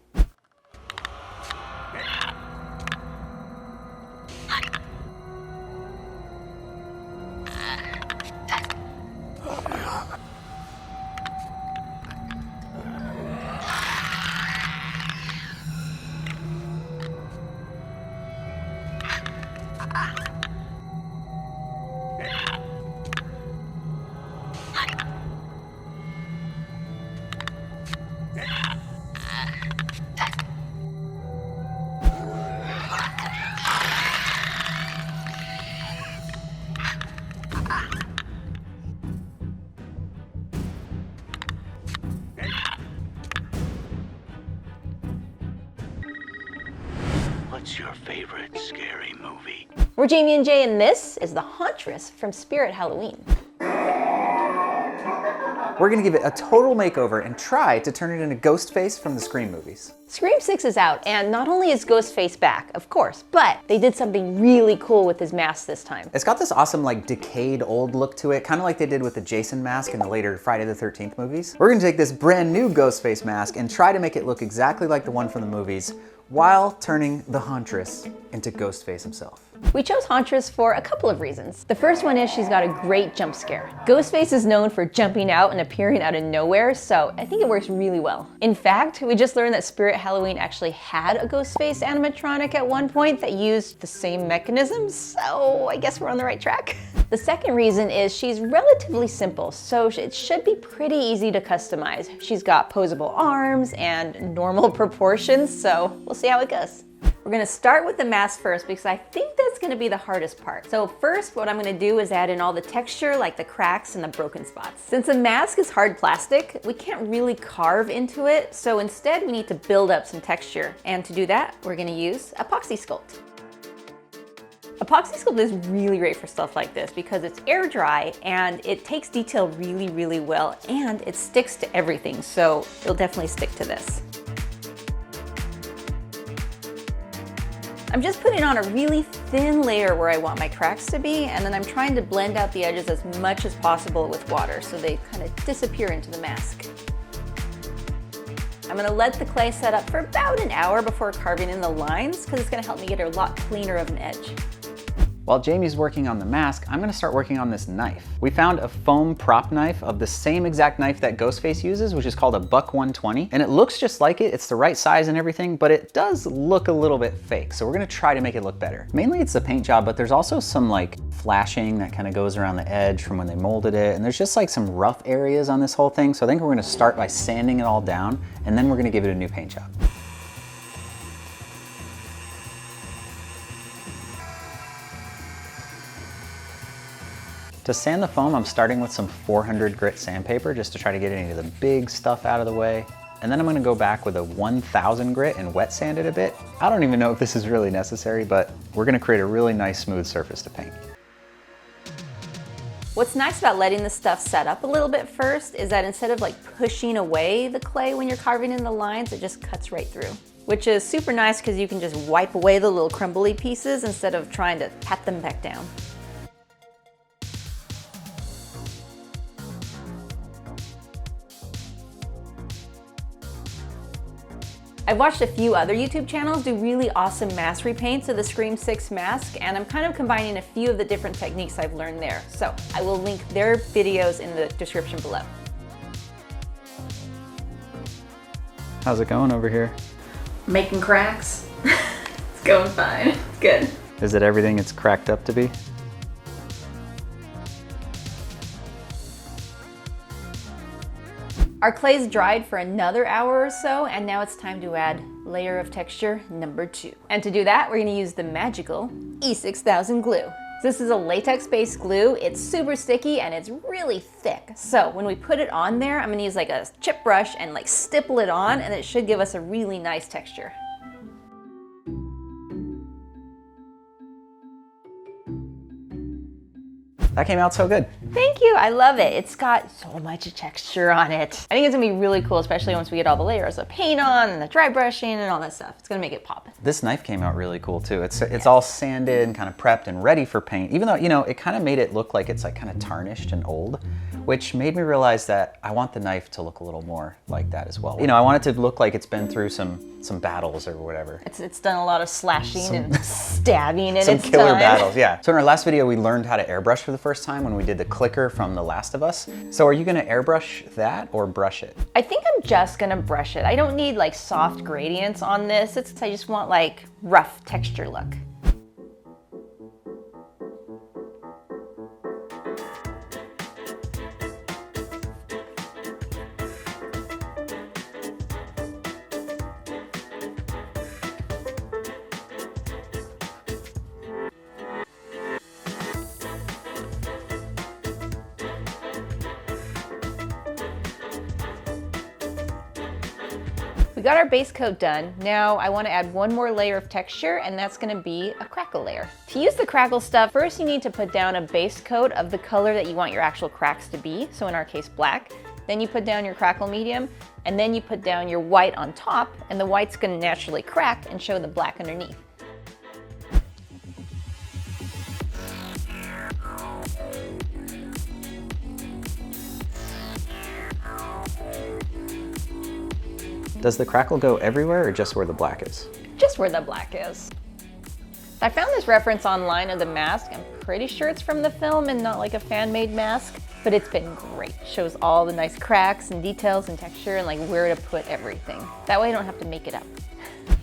E: What's your favorite scary movie?
A: We're Jaimie and Jay, and this is the Hauntress from SCARIEST Halloween.
B: We're gonna give it a total makeover and try to turn it into Ghostface from the Scream movies.
A: Scream 6 is out, and not only is Ghostface back, of course, but they did something really cool with his mask this time.
B: It's got this awesome, like, decayed old look to it, kind of like they did with the Jason mask in the later Friday the 13th movies. We're gonna take this brand new Ghostface mask and try to make it look exactly like the one from the movies, while turning the Hauntress into Ghostface himself.
A: We chose Hauntress for a couple of reasons. The first one is she's got a great jump scare. Ghostface is known for jumping out and appearing out of nowhere, so I think it works really well. In fact, we just learned that SCARIEST Halloween actually had a Ghostface animatronic at one point that used the same mechanisms, so I guess we're on the right track. The second reason is she's relatively simple, so it should be pretty easy to customize. She's got posable arms and normal proportions, so we'll see how it goes. We're gonna start with the mask first because I think that's gonna be the hardest part. So first, what I'm gonna do is add in all the texture, like the cracks and the broken spots. Since the mask is hard plastic, we can't really carve into it, so instead we need to build up some texture. And to do that, we're gonna use Epoxy Sculpt. Epoxy Sculpt is really great for stuff like this because it's air dry and it takes detail really, really well, and it sticks to everything, so it'll definitely stick to this. I'm just putting on a really thin layer where I want my cracks to be, and then I'm trying to blend out the edges as much as possible with water so they kind of disappear into the mask. I'm gonna let the clay set up for about an hour before carving in the lines because it's gonna help me get a lot cleaner of an edge.
B: While Jamie's working on the mask, I'm gonna start working on this knife. We found a foam prop knife of the same exact knife that Ghostface uses, which is called a Buck 120, and it looks just like it. It's the right size and everything, but it does look a little bit fake, so we're gonna try to make it look better. Mainly it's the paint job, but there's also some like flashing that kind of goes around the edge from when they molded it, and there's just like some rough areas on this whole thing, so I think we're gonna start by sanding it all down, and then we're gonna give it a new paint job. To sand the foam, I'm starting with some 400 grit sandpaper just to try to get any of the big stuff out of the way. And then I'm gonna go back with a 1000 grit and wet sand it a bit. I don't even know if this is really necessary, but we're gonna create a really nice smooth surface to paint.
A: What's nice about letting the stuff set up a little bit first is that instead of like pushing away the clay when you're carving in the lines, it just cuts right through. Which is super nice because you can just wipe away the little crumbly pieces instead of trying to pat them back down. I've watched a few other YouTube channels do really awesome mask repaints of the Scream 6 mask, and I'm kind of combining a few of the different techniques I've learned there. So I will link their videos in the description below.
B: How's it going over here?
A: Making cracks. It's going fine. It's good.
B: Is it everything it's cracked up to be?
A: Our clay's dried for another hour or so, and now it's time to add layer of texture number 2. And to do that, we're gonna use the magical E6000 glue. This is a latex-based glue. It's super sticky and it's really thick. So when we put it on there, I'm gonna use like a chip brush and like stipple it on, and it should give us a really nice texture.
B: That came out so good.
A: Thank you, I love it. It's got so much texture on it. I think it's gonna be really cool, especially once we get all the layers of paint on and the dry brushing and all that stuff. It's gonna make it pop.
B: This knife came out really cool too. It's all sanded and kind of prepped and ready for paint, even though, you know, it kind of made it look like it's like kind of tarnished and old, which made me realize that I want the knife to look a little more like that as well. You know, I want it to look like it's been through some battles or whatever.
A: It's done a lot of slashing and stabbing in
B: Some
A: its
B: killer
A: time.
B: battles, yeah. So in our last video, we learned how to airbrush for the first time when we did the clicker from The Last of Us. So are you gonna airbrush that or brush it?
A: I think I'm just gonna brush it. I don't need like soft gradients on this. I just want like rough texture look. We got our base coat done. Now I want to add one more layer of texture, and that's going to be a crackle layer. To use the crackle stuff, first you need to put down a base coat of the color that you want your actual cracks to be, so in our case black. Then you put down your crackle medium, and then you put down your white on top, and the white's going to naturally crack and show the black underneath.
B: Does the crackle go everywhere or just where the black is?
A: Just where the black is. I found this reference online of the mask. I'm pretty sure it's from the film and not like a fan-made mask, but it's been great. Shows all the nice cracks and details and texture and like where to put everything. That way I don't have to make it up.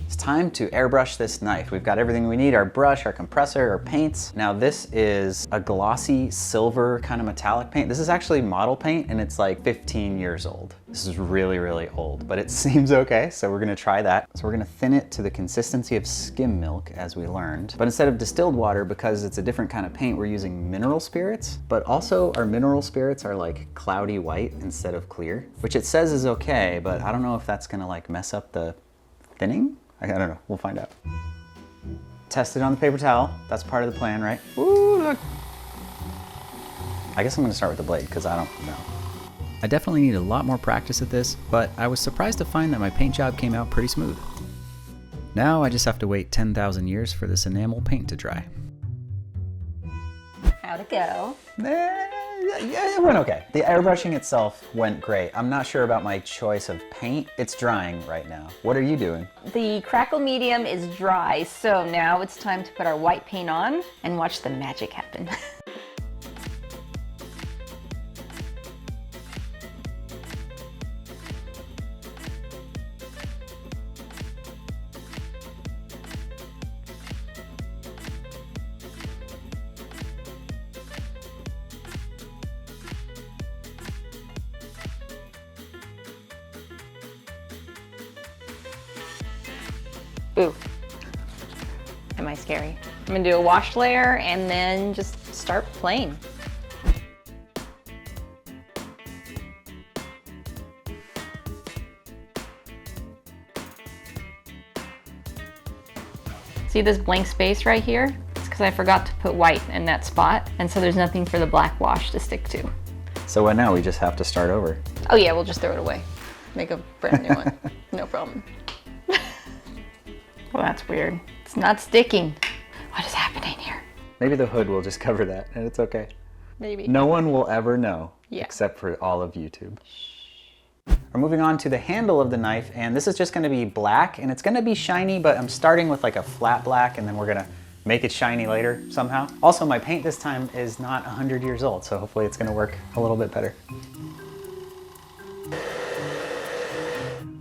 B: It's time to airbrush this knife. We've got everything we need, our brush, our compressor, our paints. Now this is a glossy silver kind of metallic paint. This is actually model paint and it's like 15 years old. This is really, really old, but it seems okay, so we're gonna try that. So we're gonna thin it to the consistency of skim milk, as we learned. But instead of distilled water, because it's a different kind of paint, we're using mineral spirits, but also our mineral spirits are like cloudy white instead of clear, which it says is okay, but I don't know if that's gonna like mess up the thinning? I don't know, we'll find out. Test it on the paper towel. That's part of the plan, right? Ooh, look. I guess I'm gonna start with the blade because I don't know. I definitely need a lot more practice at this, but I was surprised to find that my paint job came out pretty smooth. Now I just have to wait 10,000 years for this enamel paint to dry.
A: How'd it go?
B: Yeah, it went okay. The airbrushing itself went great. I'm not sure about my choice of paint. It's drying right now. What are you doing?
A: The crackle medium is dry, so now it's time to put our white paint on and watch the magic happen. Ooh, am I scary? I'm gonna do a wash layer and then just start playing. See this blank space right here? It's because I forgot to put white in that spot, and so there's nothing for the black wash to stick to.
B: So what now? We just have to start over.
A: Oh yeah, we'll just throw it away. Make a brand new one. No problem. Well, that's weird. It's not sticking. What is happening here?
B: Maybe the hood will just cover that and it's okay.
A: Maybe.
B: No one will ever know,
A: Yeah.
B: except for all of YouTube. We're moving on to the handle of the knife, and this is just gonna be black, and it's gonna be shiny, but I'm starting with like a flat black, and then we're gonna make it shiny later somehow. Also, my paint this time is not 100 years old, so hopefully it's gonna work a little bit better.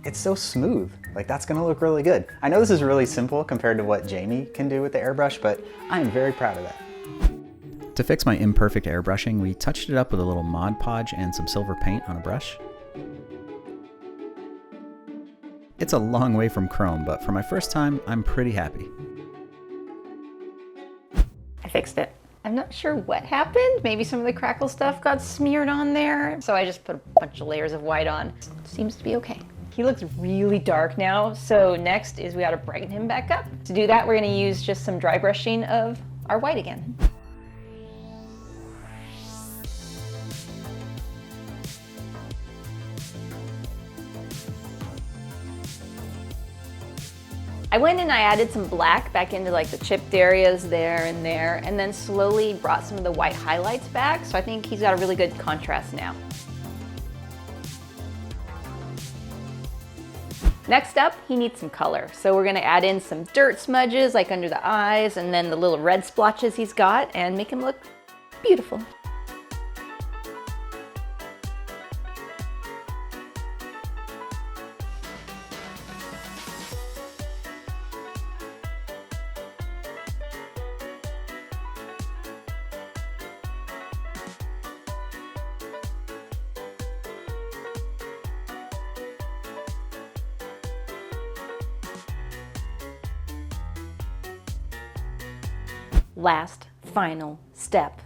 B: It's so smooth. Like, that's gonna look really good. I know this is really simple compared to what Jaimie can do with the airbrush, but I am very proud of that. To fix my imperfect airbrushing, we touched it up with a little Mod Podge and some silver paint on a brush. It's a long way from chrome, but for my first time, I'm pretty happy.
A: I fixed it. I'm not sure what happened. Maybe some of the crackle stuff got smeared on there. So I just put a bunch of layers of white on. Seems to be okay. He looks really dark now. So next is we gotta brighten him back up. To do that, we're gonna use just some dry brushing of our white again. I went and I added some black back into like the chipped areas there, and then slowly brought some of the white highlights back. So I think he's got a really good contrast now. Next up, he needs some color. So we're gonna add in some dirt smudges like under the eyes and then the little red splotches he's got and make him look beautiful. Last final step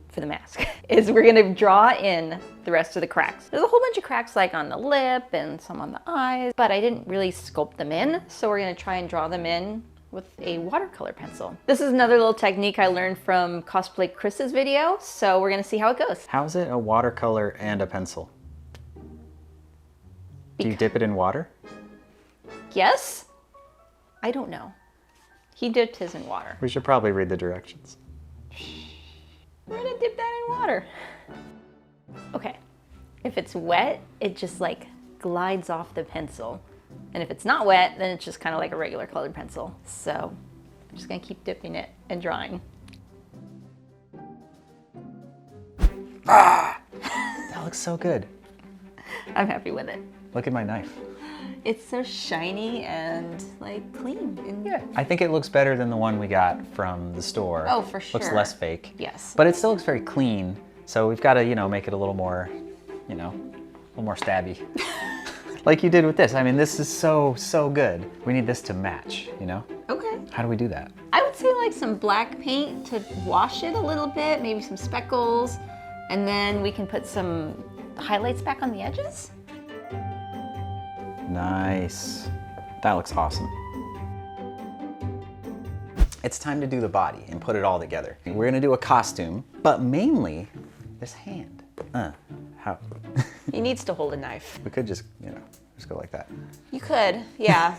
A: for the mask is we're gonna draw in the rest of the cracks. There's a whole bunch of cracks like on the lip and some on the eyes, but I didn't really sculpt them in. So we're gonna try and draw them in with a watercolor pencil. This is another little technique I learned from Cosplay Chris's video. So we're gonna see how it goes.
B: How's it a watercolor and a pencil? Do you dip it in water?
A: Yes? I don't know. He dipped his in water.
B: We should probably read the directions.
A: We're gonna dip that in water. Okay, if it's wet, it just like glides off the pencil. And if it's not wet, then it's just kind of like a regular colored pencil. So I'm just gonna keep dipping it and drawing.
B: That looks so good.
A: I'm happy with it.
B: Look at my knife.
A: It's so shiny and like clean. And
B: Yeah, I think it looks better than the one we got from the store.
A: Oh, for sure.
B: Looks less fake.
A: Yes.
B: But it still looks very clean. So we've got to, make it a little more, a little more stabby. Like you did with this. I mean, this is so good. We need this to match,
A: Okay.
B: How do we do that?
A: I would say like some black paint to wash it a little bit, maybe some speckles, and then we can put some highlights back on the edges.
B: Nice. That looks awesome. It's time to do the body and put it all together. We're gonna do a costume, but mainly this hand. How?
A: He needs to hold a knife.
B: We could just, just go like that.
A: You could, yeah.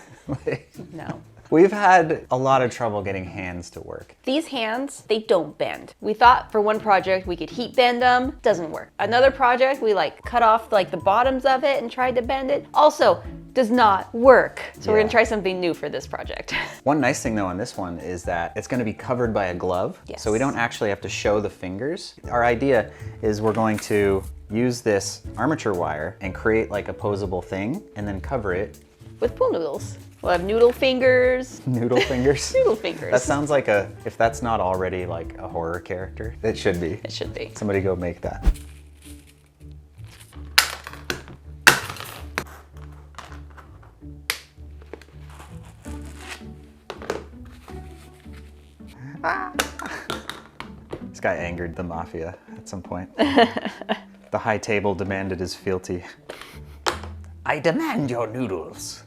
A: No.
B: We've had a lot of trouble getting hands to work.
A: These hands, they don't bend. We thought for one project we could heat bend them, doesn't work. Another project, we cut off the bottoms of it and tried to bend it. Also, does not work. So we're gonna try something new for this project.
B: One nice thing though on this one is that it's gonna be covered by a glove.
A: Yes.
B: So we don't actually have to show the fingers. Our idea is we're going to use this armature wire and create like a posable thing and then cover it.
A: With pool noodles. We'll have noodle fingers.
B: Noodle fingers?
A: Noodle fingers.
B: That sounds like if that's not already like a horror character, it should be.
A: It should be.
B: Somebody go make that. This guy angered the mafia at some point. The high table demanded his fealty. I demand your noodles.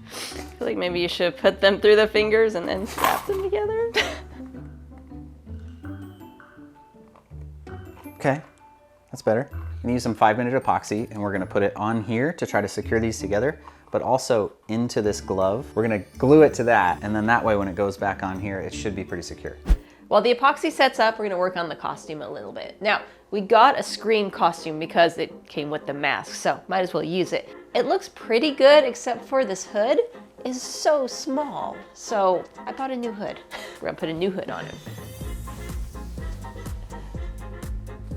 A: I feel like maybe you should put them through the fingers and then snap them together.
B: Okay, that's better. I'm gonna use some 5-minute epoxy and we're gonna put it on here to try to secure these together, but also into this glove. We're gonna glue it to that, and then that way when it goes back on here, it should be pretty secure.
A: While the epoxy sets up, we're gonna work on the costume a little bit. Now, we got a Scream costume because it came with the mask, so might as well use it. It looks pretty good, except for this hood is so small. So I bought a new hood. We're gonna put a new hood on him.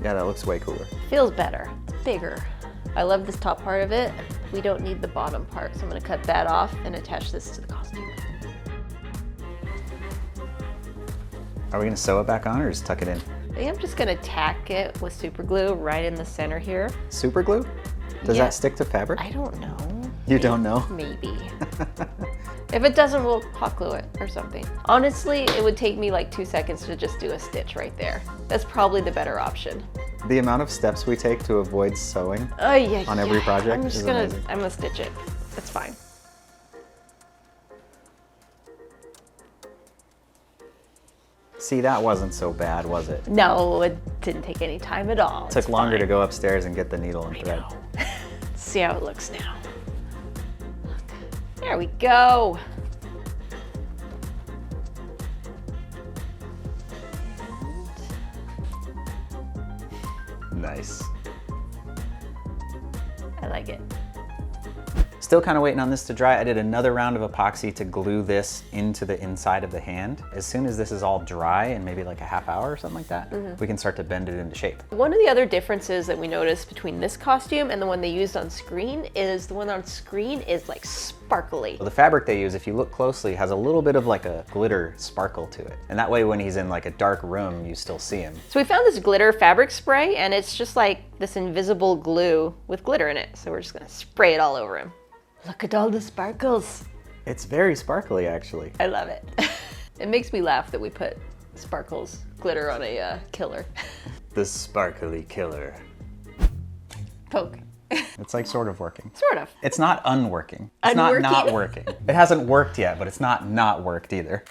B: Yeah, that looks way cooler.
A: Feels better, bigger. I love this top part of it. We don't need the bottom part, so I'm gonna cut that off and attach this to the costume.
B: Are we gonna sew it back on or just tuck it in?
A: I think I'm just gonna tack it with super glue right in the center here.
B: Super glue? Does
A: Yeah.
B: that stick to fabric?
A: I don't know.
B: You don't know?
A: Maybe. If it doesn't, we'll hot glue it or something. Honestly, it would take me like 2 seconds to just do a stitch right there. That's probably the better option.
B: The amount of steps we take to avoid sewing
A: Yeah,
B: on every project
A: I'm just
B: is
A: gonna,
B: amazing.
A: I'm gonna stitch it. That's fine.
B: See, that wasn't so bad, was it?
A: No, it didn't take any time at all.
B: It took longer to go upstairs and get the needle and thread.
A: Let's see how it looks now. There we go.
B: Nice.
A: I like it.
B: Still kind of waiting on this to dry. I did another round of epoxy to glue this into the inside of the hand. As soon as this is all dry in maybe like a half hour or something like that, we can start to bend it into shape.
A: One of the other differences that we noticed between this costume and the one they used on screen is the one on screen is like sparkly.
B: The fabric they use, if you look closely, has a little bit of like a glitter sparkle to it. And that way when he's in like a dark room, you still see him.
A: So we found this glitter fabric spray and it's just like this invisible glue with glitter in it. So we're just gonna spray it all over him. Look at all the sparkles.
B: It's very sparkly actually.
A: I love it. It makes me laugh that we put sparkles glitter on a killer.
B: The sparkly killer.
A: Poke.
B: It's like sort of working.
A: Sort of.
B: It's not unworking. It's
A: Unworking?
B: not working. It hasn't worked yet, but it's not worked either.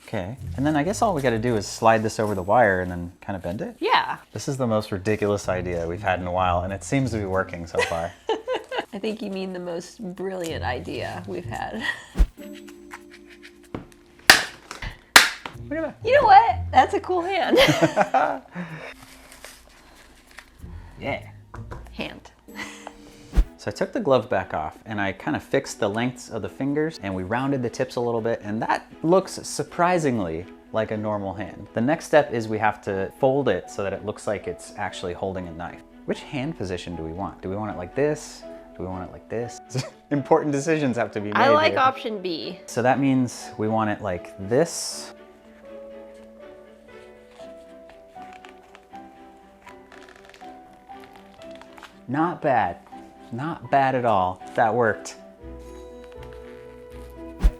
B: Okay, and then I guess all we gotta do is slide this over the wire and then kind of bend it.
A: Yeah.
B: This is the most ridiculous idea we've had in a while, and it seems to be working so far.
A: I think you mean the most brilliant idea we've had.
B: Look at that.
A: You know what? That's a cool hand.
B: Yeah.
A: Hand.
B: So I took the glove back off and I kind of fixed the lengths of the fingers and we rounded the tips a little bit, and that looks surprisingly like a normal hand. The next step is we have to fold it so that it looks like it's actually holding a knife. Which hand position do we want? Do we want it like this? Do we want it like this? Important decisions have to be made
A: I like
B: here.
A: option B.
B: So that means we want it like this. Not bad. Not bad at all. That worked.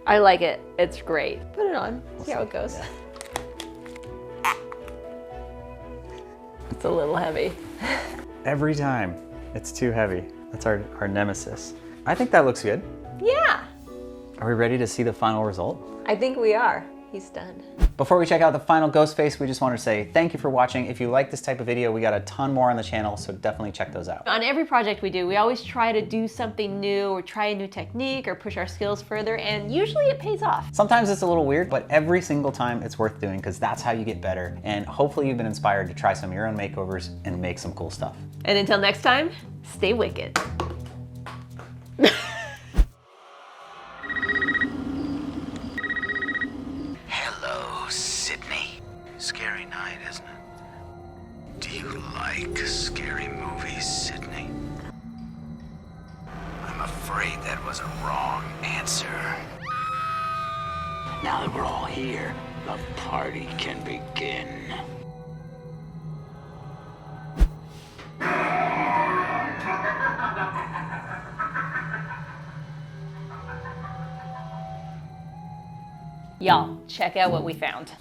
A: I like it. It's great. Put it on. See how it goes. It's a little heavy.
B: Every time. It's too heavy. That's our nemesis. I think that looks good.
A: Yeah.
B: Are we ready to see the final result?
A: I think we are. He's done.
B: Before we check out the final ghost face, we just want to say thank you for watching. If you like this type of video, we got a ton more on the channel, so definitely check those out.
A: On every project we do, we always try to do something new or try a new technique or push our skills further, and usually it pays off.
B: Sometimes it's a little weird, but every single time it's worth doing because that's how you get better. And hopefully you've been inspired to try some of your own makeovers and make some cool stuff.
A: And until next time, stay wicked.
E: Hello, Sydney. Scary night, isn't it? Do you like scary movies, Sydney? I'm afraid that was a wrong answer. Now that we're all here, the party can begin.
A: Y'all, check out what we found.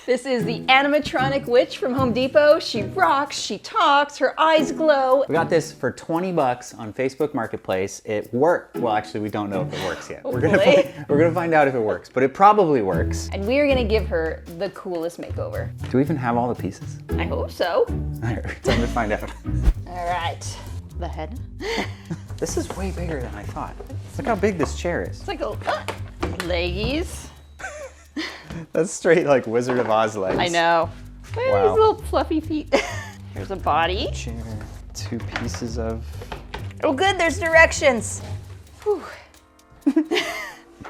A: This is the Animatronic witch from Home Depot. She rocks, she talks, her eyes glow.
B: We got this for 20 bucks on Facebook Marketplace. It worked. Well, actually, we don't know if it works yet. We're gonna find out if it works, but it probably works.
A: And we are gonna give her the coolest makeover.
B: Do we even have all the pieces?
A: I hope so.
B: All right, time to find out.
A: All right. The head.
B: This is way bigger than I thought. Look how big this chair is.
A: It's like a leggies.
B: That's straight like Wizard of Oz legs.
A: I know. Look at
B: Wow.
A: these little fluffy feet. Here's a body.
B: Chair, 2 pieces of...
A: Oh good, there's directions. Whew.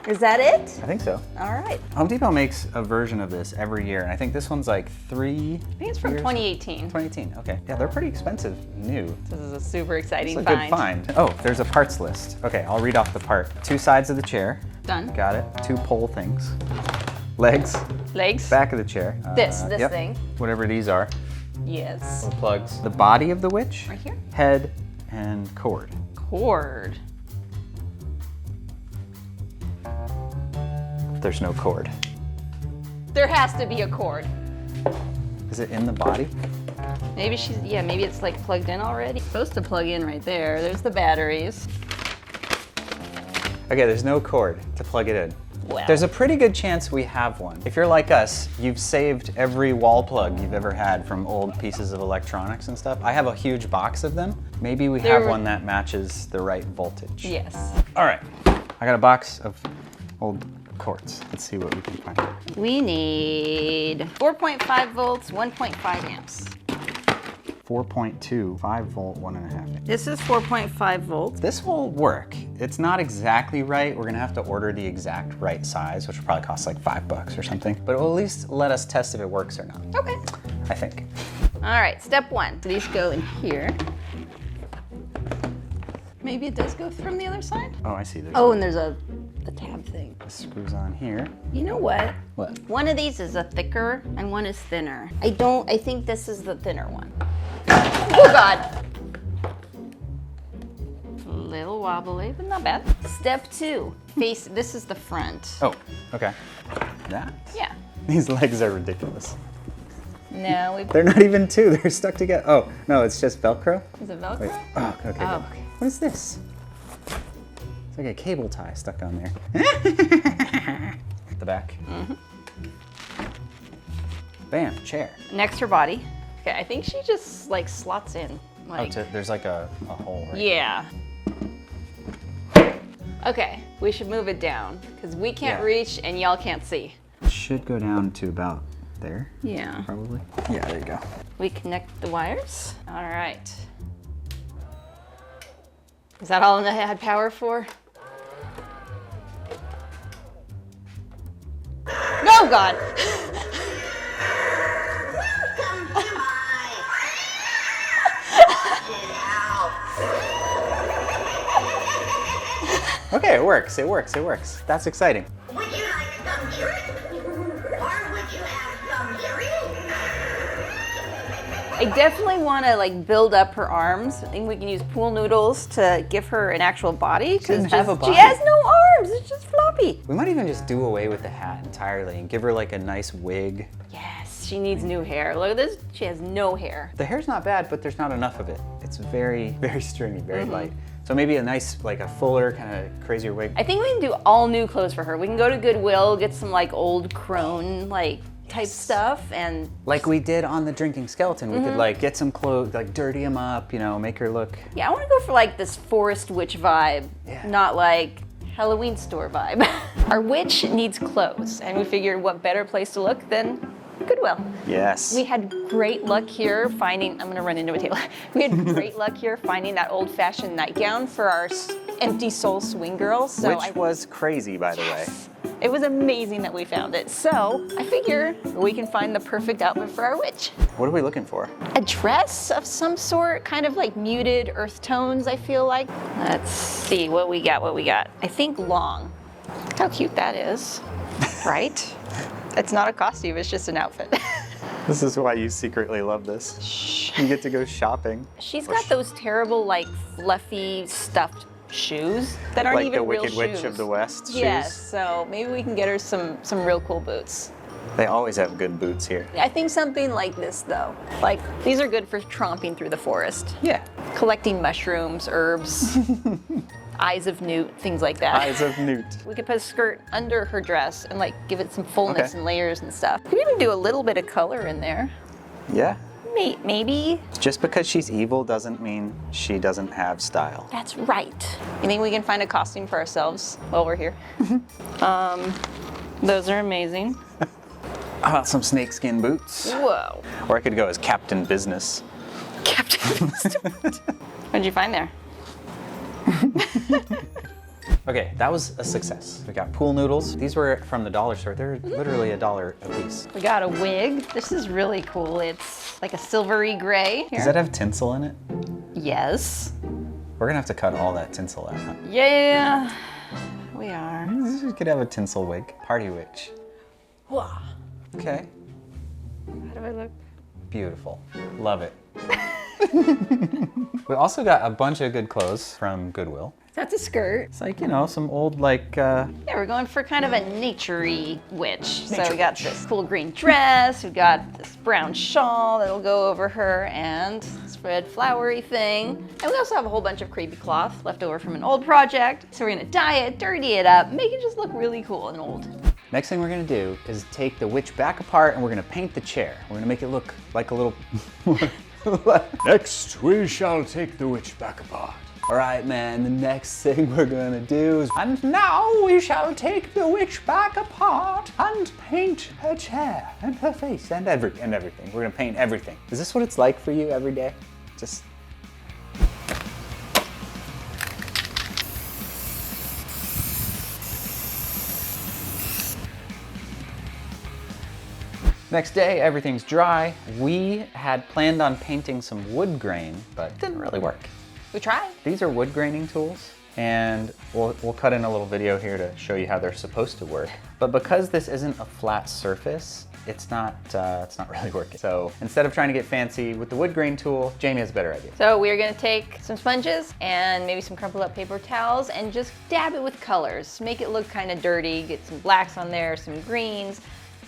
A: Is that it?
B: I think so.
A: All right.
B: Home Depot makes a version of this every year, and I think this one's like 3
A: I think it's from 2018.
B: 2018, okay. Yeah, they're pretty expensive, new.
A: This is a super exciting
B: It's a good find. Oh, there's a parts list. Okay, I'll read off the part. 2 sides of the chair.
A: Done.
B: Got it. 2 pole things. Legs.
A: Legs.
B: Back of the chair.
A: This
B: Yep.
A: thing.
B: Whatever these are.
A: Yes.
B: Little plugs. The body of the witch.
A: Right here.
B: Head and cord.
A: Cord.
B: there's no cord?
A: There has to be a cord.
B: Is it in the body?
A: Maybe maybe it's like plugged in already. It's supposed to plug in right there. There's the batteries.
B: Okay, there's no cord to plug it in.
A: Well.
B: There's a pretty good chance we have one. If you're like us, you've saved every wall plug you've ever had from old pieces of electronics and stuff. I have a huge box of them. Maybe we have one that matches the right voltage.
A: Yes.
B: All right, I got a box of old cords. Let's see what we can find.
A: We need 4.5 volts, 1.5 amps.
B: 4.2, 5 volt, 1.5.
A: This is 4.5 volts.
B: This will work. It's not exactly right. We're gonna have to order the exact right size, which will probably cost like $5 or something. But it will at least let us test if it works or not.
A: Okay.
B: I think.
A: All right, step one. So these go in here. Maybe it does go from the other side?
B: Oh, I see. There's
A: Oh, and there's the tab thing.
B: This screws on here.
A: You know what?
B: What?
A: One of these is a thicker and one is thinner. I think this is the thinner one. Oh God. A little wobbly, but not bad. Step two, this is the front.
B: Oh, okay. That?
A: Yeah.
B: These legs are ridiculous.
A: No,
B: They're not even two, they're stuck together. Oh, no, it's just Velcro?
A: is it Velcro?
B: Wait. Oh, okay.
A: Oh,
B: good.
A: okay.
B: What is this? It's like a cable tie stuck on there. The back. Mm-hmm. Bam, chair.
A: Next, her body. Okay, I think she just like slots in. Like,
B: There's like a hole, right?
A: yeah. Okay, we should move it down because we can't
B: Yeah.
A: reach and y'all can't see.
B: Should go down to about there,
A: Yeah.
B: probably. Yeah, there you go.
A: We connect the wires. All right. Is that all it had power for? No, God.
B: Okay, it works, it works, it works. That's exciting.
F: Would you like some drink? Or would you have some cereal?
A: I definitely want to like build up her arms. I think we can use pool noodles to give her an actual body.
B: doesn't have a
A: She
B: body.
A: has no arms. It's just floppy.
B: We might even just do away with the hat entirely and give her like a nice wig.
A: Yes, she needs new hair. Look at this. She has no hair.
B: The hair's not bad, but there's not enough of it. It's very, very stringy, very light. So maybe a nice, like a fuller, kind of crazier wig.
A: I think we can do all new clothes for her. We can go to Goodwill, get some like old crone like type stuff, and
B: Like we did on the drinking skeleton. We could like get some clothes, like dirty them up, you know, make her look.
A: yeah, I want to go for like this forest witch vibe,
B: Yeah.
A: not like Halloween store vibe. Our witch needs clothes, and we figured what better place to look than Goodwill.
B: Yes.
A: We had great luck here finding, I'm gonna run into a table. We had great luck here finding that old fashioned nightgown for our empty soul swing girl. So
B: Which was crazy, by the way.
A: it was amazing that we found it. So I figure we can find the perfect outfit for our witch.
B: What are we looking for?
A: A dress of some sort, kind of like muted earth tones, I feel like. Let's see what we got, I think long. Look how cute that is, right? It's not a costume, it's just an outfit.
B: This is why you secretly love this.
A: Shh.
B: You get to go shopping.
A: She's got those terrible, like, fluffy, stuffed shoes that aren't
B: Like
A: even
B: the
A: real
B: Wicked
A: shoes.
B: Witch of the West
A: Yes,
B: shoes.
A: so maybe we can get her some real cool boots.
B: They always have good boots here.
A: I think something like this, though. Like, these are good for tromping through the forest.
B: Yeah.
A: Collecting mushrooms, herbs, eyes of newt, things like that.
B: Eyes of Newt.
A: We could put a skirt under her dress and like give it some fullness
B: Okay.
A: and layers and stuff. We could even do a little bit of color in there.
B: Yeah.
A: Maybe.
B: Just because she's evil doesn't mean she doesn't have style.
A: That's right. You think we can find a costume for ourselves while we're here? Those are amazing.
B: How about some snakeskin boots?
A: Whoa.
B: Or I could go as Captain Business.
A: Captain. What'd you find there?
B: Okay, that was a success. We got pool noodles. These were from the dollar store. They're literally $1 a piece.
A: We got a wig. This is really cool. It's like a silvery gray. Here.
B: Does that have tinsel in it?
A: Yes.
B: We're gonna have to cut all that tinsel out. Huh?
A: Yeah, we are.
B: We could have a tinsel wig. Party witch.
A: Whoa.
B: Okay.
A: How do I look?
B: Beautiful. Love it. We also got a bunch of good clothes from Goodwill.
A: That's a skirt.
B: It's like, you know, some old like,
A: Yeah, we're going for kind of a naturey witch. So we got this cool green dress, we got this brown shawl that'll go over her, and this red flowery thing. And we also have a whole bunch of creepy cloth left over from an old project. So we're gonna dye it, dirty it up, make it just look really cool and old.
B: next thing we're gonna do is take the witch back apart and we're gonna paint the chair. We're gonna make it look like a little...
E: Next, we shall take the witch back apart.
B: All right, man, the next thing we're gonna do is... And now we shall take the witch back apart and paint her chair and her face and everything. We're gonna paint everything. Is this what it's like for you every day? Just... Next day, everything's dry. We had planned on painting some wood grain, but it didn't really work.
A: We tried.
B: These are wood graining tools, and we'll cut in a little video here to show you how they're supposed to work. But because this isn't a flat surface, it's not really working. So instead of trying to get fancy with the wood grain tool, Jaimie has a better idea.
A: So we're gonna take some sponges and maybe some crumpled up paper towels and just dab it with colors. Make it look kind of dirty, get some blacks on there, some greens.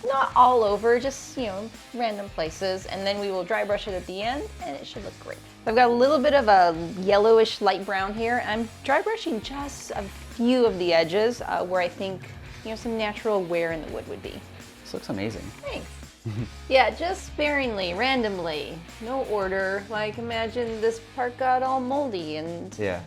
A: Not all over, just, you know, random places. And then we will dry brush it at the end and it should look great. I've got a little bit of a yellowish light brown here. I'm dry brushing just a few of the edges where I think, you know, some natural wear in the wood would be.
B: This looks amazing.
A: Thanks. Yeah, just sparingly, randomly, no order. Like imagine this part got all moldy and...
B: Yeah.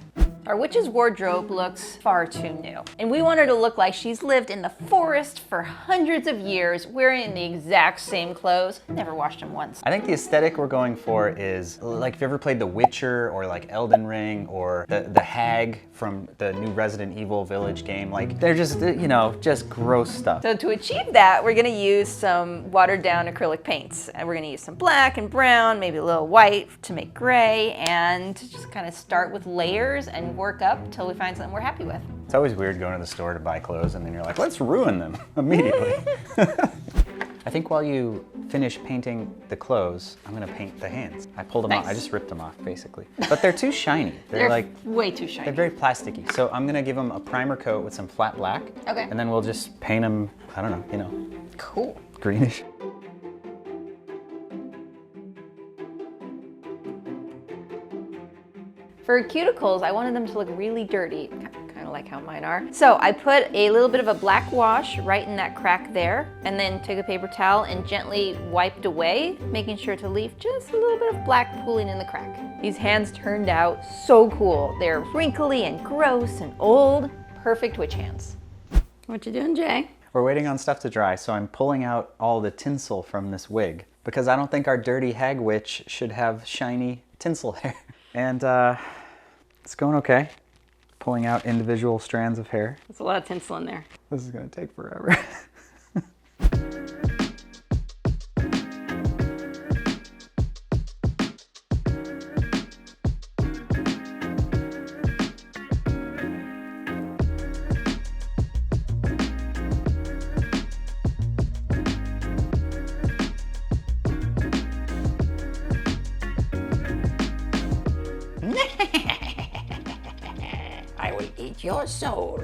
A: Our witch's wardrobe looks far too new. And we want her to look like she's lived in the forest for hundreds of years, wearing the exact same clothes, never washed them once.
B: I think the aesthetic we're going for is, like if you ever played The Witcher or like Elden Ring or the Hag from the new Resident Evil Village game, like they're just, you know, just gross stuff.
A: So to achieve that, we're gonna use some watered down acrylic paints. And we're gonna use some black and brown, maybe a little white to make gray, and just kind of start with layers and work up until we find something we're happy with.
B: It's always weird going to the store to buy clothes and then you're like, let's ruin them immediately. I think while you finish painting the clothes, I'm gonna paint the hands. I pulled them
A: Nice.
B: off, I just ripped them off basically. But they're too shiny.
A: They're
B: like,
A: way too shiny.
B: they're very plasticky. So I'm gonna give them a primer coat with some flat black.
A: Okay.
B: And then we'll just paint them, I don't know, you know,
A: Cool.
B: greenish.
A: For cuticles, I wanted them to look really dirty, kind of like how mine are. So I put a little bit of a black wash right in that crack there, and then took a paper towel and gently wiped away, making sure to leave just a little bit of black pooling in the crack. These hands turned out so cool. They're wrinkly and gross and old. Perfect witch hands. What you doing, Jay?
B: We're waiting on stuff to dry, so I'm pulling out all the tinsel from this wig because I don't think our dirty hag witch should have shiny tinsel hair. And it's going okay. Pulling out individual strands of hair.
A: There's a lot of tinsel in there.
B: This is gonna take forever.
A: I will eat your soul.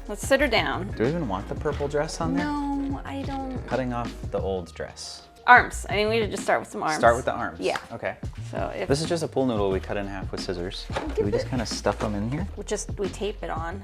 A: Let's sit her down.
B: Do we even want the purple dress on there?
A: No, I don't.
B: Cutting off the old dress.
A: Arms. I mean, we should just start with some arms.
B: Start with the arms.
A: Yeah.
B: Okay.
A: So if
B: This is just a pool noodle we cut in half with scissors. Do we just kind of stuff them in here?
A: we tape it on.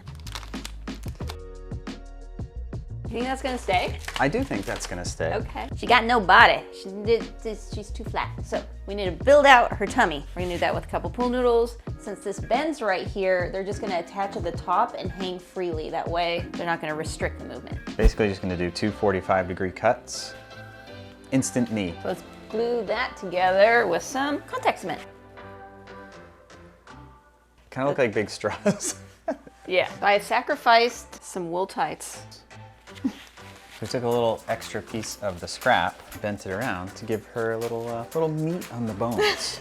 A: You think that's gonna stay?
B: I do think that's gonna stay.
A: Okay. She got no body. She's too flat. So we need to build out her tummy. We're gonna do that with a couple pool noodles. Since this bends right here, they're just gonna attach at the top and hang freely. That way, they're not gonna restrict the movement.
B: Basically just gonna do two 45-degree cuts. Instant knee.
A: So let's glue that together with some contact cement.
B: Kind of look like big straws.
A: Yeah. I sacrificed some wool tights.
B: We took a little extra piece of the scrap, bent it around to give her a little meat on the bones.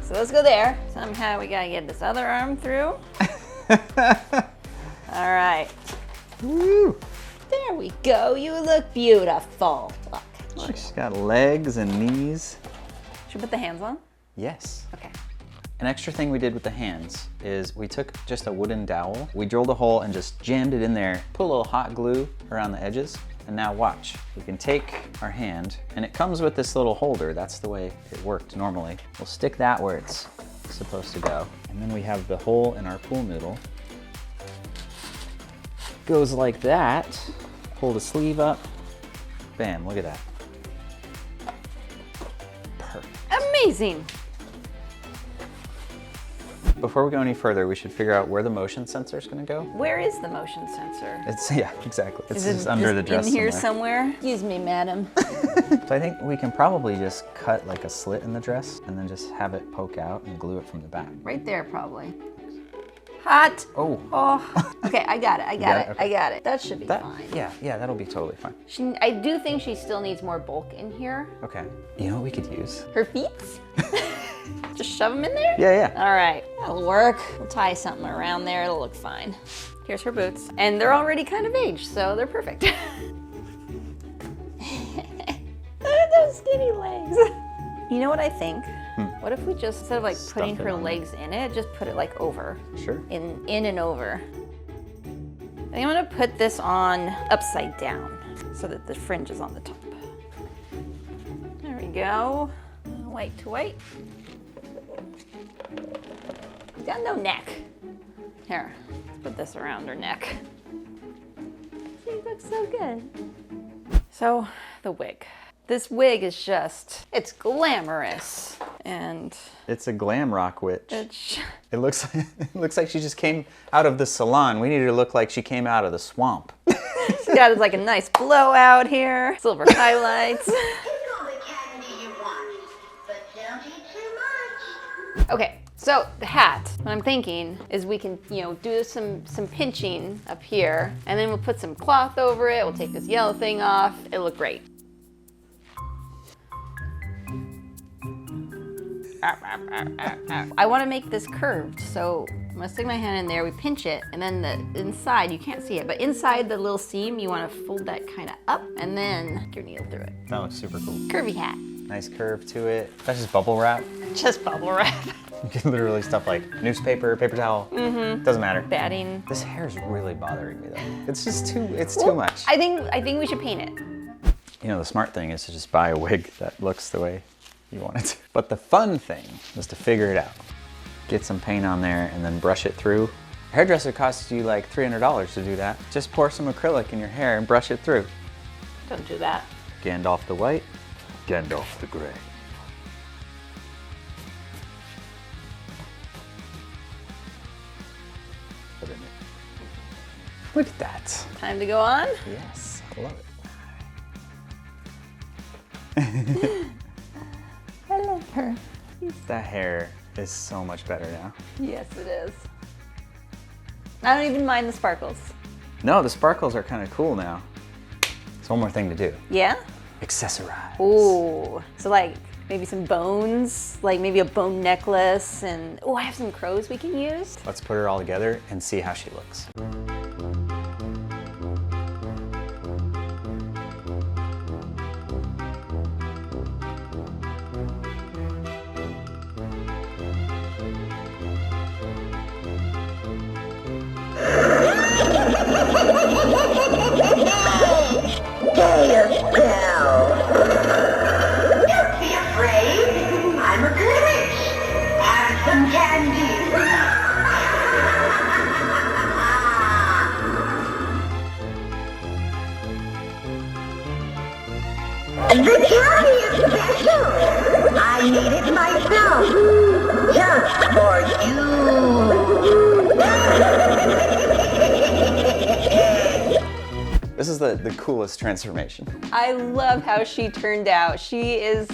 A: So let's go there. Somehow we gotta get this other arm through. All right.
B: Woo!
A: There we go. You look beautiful. Look.
B: She's got legs and knees.
A: Should we put the hands on?
B: Yes.
A: Okay.
B: An extra thing we did with the hands is we took just a wooden dowel, we drilled a hole and just jammed it in there, put a little hot glue around the edges, and now watch. We can take our hand, and it comes with this little holder. That's the way it worked normally. We'll stick that where it's supposed to go. And then we have the hole in our pool noodle. Goes like that. Pull the sleeve up. Bam, look at that. Perfect.
A: Amazing.
B: Before we go any further, we should figure out where the motion sensor is going to go.
A: Where is the motion sensor?
B: It's, yeah, exactly. It's
A: Is it
B: just under the dress
A: in here
B: somewhere.
A: somewhere? Excuse me, madam.
B: So I think we can probably just cut like a slit in the dress and then just have it poke out and glue it from the back.
A: Right there, probably. Hot.
B: Oh.
A: Oh. Okay, I got it. I got it.
B: Okay.
A: I got it. That should be fine.
B: Yeah, that'll be totally fine.
A: I do think she still needs more bulk in here.
B: Okay. You know what we could use?
A: Her feet? Just shove them in there?
B: Yeah.
A: All right, that'll work. We'll tie something around there. It'll look fine. Here's her boots. And they're already kind of aged, so they're perfect. Look at those skinny legs. You know what I think? What if we just, instead of like putting
B: Stuff it
A: her
B: on.
A: legs in it, just put it like over?
B: Sure.
A: In and over. I think I'm gonna put this on upside down so that the fringe is on the top. There we go. White to white. Got no neck. Here, let's put this around her neck. She looks so good. So, the wig. This wig is just, it's glamorous. And
B: It's a glam rock witch.
A: it's,
B: It looks like she just came out of the salon. We need her to look like she came out of the swamp.
A: she's got like a nice blowout here, silver highlights.
F: Take all the candy you want, but don't eat too much.
A: Okay, so the hat, what I'm thinking is we can, do some pinching up here, and then we'll put some cloth over it. We'll take this yellow thing off. It'll look great. I want to make this curved, so I'm gonna stick my hand in there, we pinch it, and then the inside, you can't see it, but inside the little seam, you want to fold that kind of up, and then stick your needle through it.
B: That looks super cool.
A: Curvy hat.
B: Nice curve to it. That's just bubble wrap.
A: Just bubble wrap.
B: You can literally stuff like newspaper, paper towel. Doesn't matter.
A: Batting.
B: This hair is really bothering me though. It's just too much.
A: I think we should paint it.
B: You know, the smart thing is to just buy a wig that looks the way you want it to. But the fun thing is to figure it out. Get some paint on there and then brush it through. A hairdresser costs you like $300 to do that. Just pour some acrylic in your hair and brush it through.
A: Don't do that.
B: Gandalf the white, Gandalf the gray. Look at that.
A: Time to go on.
B: Yes, I love it.
A: I love her.
B: That hair is so much better now.
A: Yes, it is. I don't even mind the sparkles.
B: No, the sparkles are kind of cool now. There's one more thing to do.
A: Yeah?
B: Accessorize.
A: Ooh. So like maybe some bones, like maybe a bone necklace, and I have some crows we can use.
B: Let's put her all together and see how she looks.
F: Don't be afraid. I'm a good witch. Have some candy. The candy is special. I made it myself. Just for
B: This is the coolest transformation.
A: I love how she turned out. She's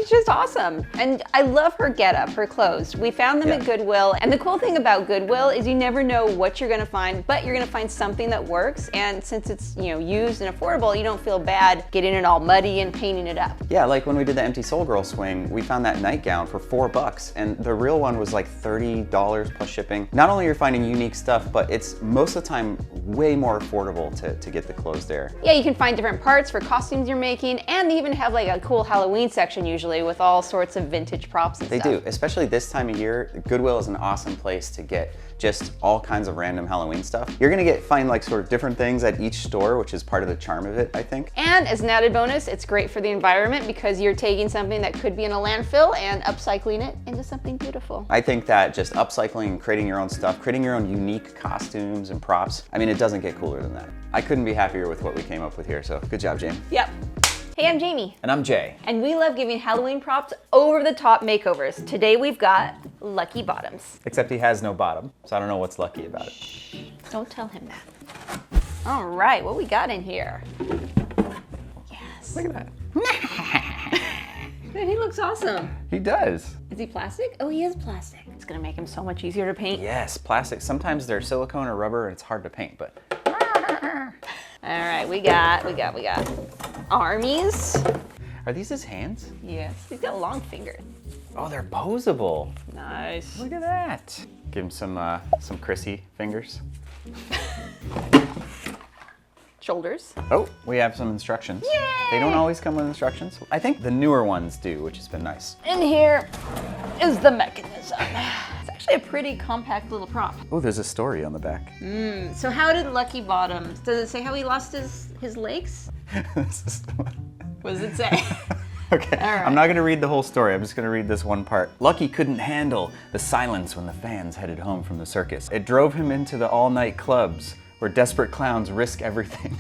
A: just awesome. And I love her getup, her clothes. We found them at Goodwill. And the cool thing about Goodwill is you never know what you're gonna find, but you're gonna find something that works. And since it's used and affordable, you don't feel bad getting it all muddy and painting it up.
B: Yeah, like when we did the Empty Soul Girl swing, we found that nightgown for $4, and the real one was like $30 plus shipping. Not only are you finding unique stuff, but it's most of the time way more affordable to get the clothes exposed there.
A: Yeah, you can find different parts for costumes you're making, and they even have like a cool Halloween section usually with all sorts of vintage props and
B: They
A: stuff.
B: do, especially this time of year. Goodwill is an awesome place to get just all kinds of random Halloween stuff. You're gonna find like sort of different things at each store, which is part of the charm of it, I think.
A: And as an added bonus, it's great for the environment because you're taking something that could be in a landfill and upcycling it into something beautiful.
B: I think that just upcycling and creating your own stuff, creating your own unique costumes and props, I mean, it doesn't get cooler than that. I couldn't be happier with what we came up with here, so good job, Jaimie.
A: Yep. Hey, I'm Jaimie.
B: And I'm Jay.
A: And we love giving Halloween props over the top makeovers. Today we've got Lucky Bottoms.
B: Except he has no bottom, so I don't know what's lucky about it.
A: Don't tell him that. All right, what we got in here? Yes.
B: Look at that.
A: He looks awesome.
B: He does.
A: Is he plastic? Oh, he is plastic. It's gonna make him so much easier to paint.
B: Yes, plastic. Sometimes they're silicone or rubber and it's hard to paint, but.
A: All right, we got armies.
B: Are these his hands?
A: Yes, he's got long fingers.
B: Oh, they're posable.
A: Nice.
B: Look at that. Give him some Chrissy fingers.
A: Shoulders.
B: Oh, we have some instructions.
A: Yay!
B: They don't always come with instructions. I think the newer ones do, which has been nice.
A: In here is the mechanism. It's actually a pretty compact little prop.
B: Oh, there's a story on the back.
A: So how did Lucky Bottoms, does it say how he lost his legs?
B: This is-
A: What does it say?
B: Okay,
A: All right.
B: I'm not gonna read the whole story. I'm just gonna read this one part. Lucky couldn't handle the silence when the fans headed home from the circus. It drove him into the all-night clubs where desperate clowns risk everything.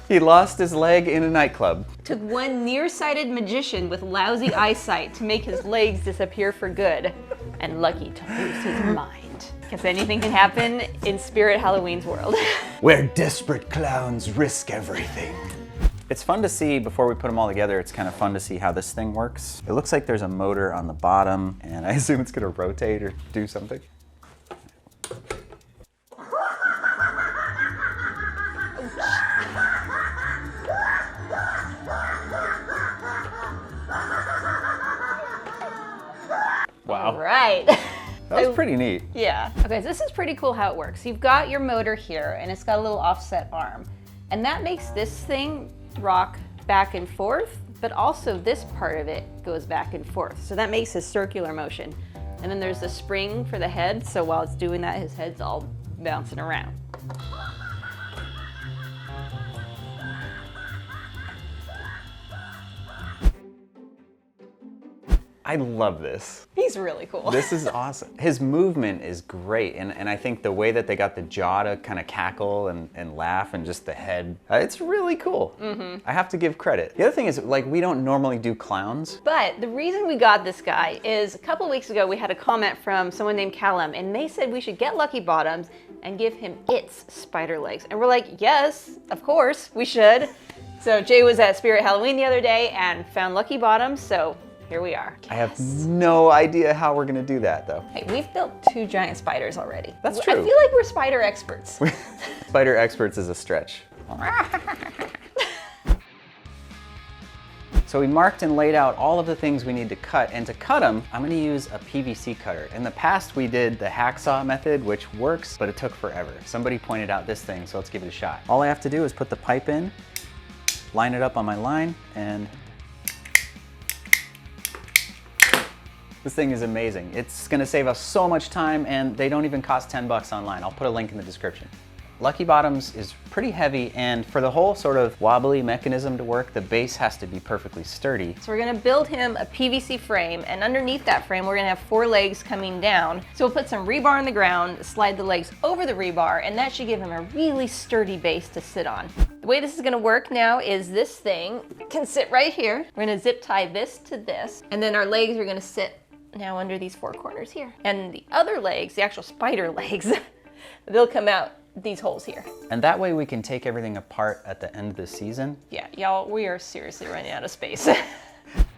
B: He lost his leg in a nightclub.
A: Took one nearsighted magician with lousy eyesight to make his legs disappear for good, and Lucky to lose his mind. Because anything can happen in Spirit Halloween's world.
B: Where desperate clowns risk everything. It's fun to see, before we put them all together, it's kind of fun to see how this thing works. It looks like there's a motor on the bottom, and I assume it's gonna rotate or do something. Wow,
A: All right.
B: that was pretty neat.
A: Yeah. Okay, so this is pretty cool how it works. You've got your motor here, and it's got a little offset arm. And that makes this thing rock back and forth, but also this part of it goes back and forth. So that makes a circular motion. And then there's the spring for the head, so while it's doing that, his head's all bouncing around.
B: I love this.
A: He's really cool.
B: This is awesome. His movement is great, and I think the way that they got the jaw to kind of cackle and laugh, and just the head, it's really cool. I have to give credit. The other thing is, like, we don't normally do clowns.
A: But the reason we got this guy is a couple of weeks ago we had a comment from someone named Callum, and they said we should get Lucky Bottoms and give him its spider legs. And we're like, yes, of course, we should. So Jay was at Spirit Halloween the other day and found Lucky Bottoms, so here we are.
B: I have no idea how we're gonna do that, though.
A: Hey, we've built 2 giant spiders already.
B: That's
A: I
B: true.
A: feel like we're spider experts.
B: Spider experts is a stretch. So we marked and laid out all of the things we need to cut, and to cut them, I'm gonna use a PVC cutter. In the past, we did the hacksaw method, which works, but it took forever. Somebody pointed out this thing, so let's give it a shot. All I have to do is put the pipe in, line it up on my line, and this thing is amazing. It's gonna save us so much time, and they don't even cost 10 bucks online. I'll put a link in the description. Lucky Bottoms is pretty heavy, and for the whole sort of wobbly mechanism to work, the base has to be perfectly sturdy.
A: So we're gonna build him a PVC frame, and underneath that frame, we're gonna have 4 legs coming down. So we'll put some rebar in the ground, slide the legs over the rebar, and that should give him a really sturdy base to sit on. The way this is gonna work now is this thing can sit right here. We're gonna zip tie this to this, and then our legs are gonna sit now under these 4 corners here. And the other legs, the actual spider legs, they'll come out these holes here.
B: And that way we can take everything apart at the end of the season.
A: Yeah, y'all, we are seriously running out of space. All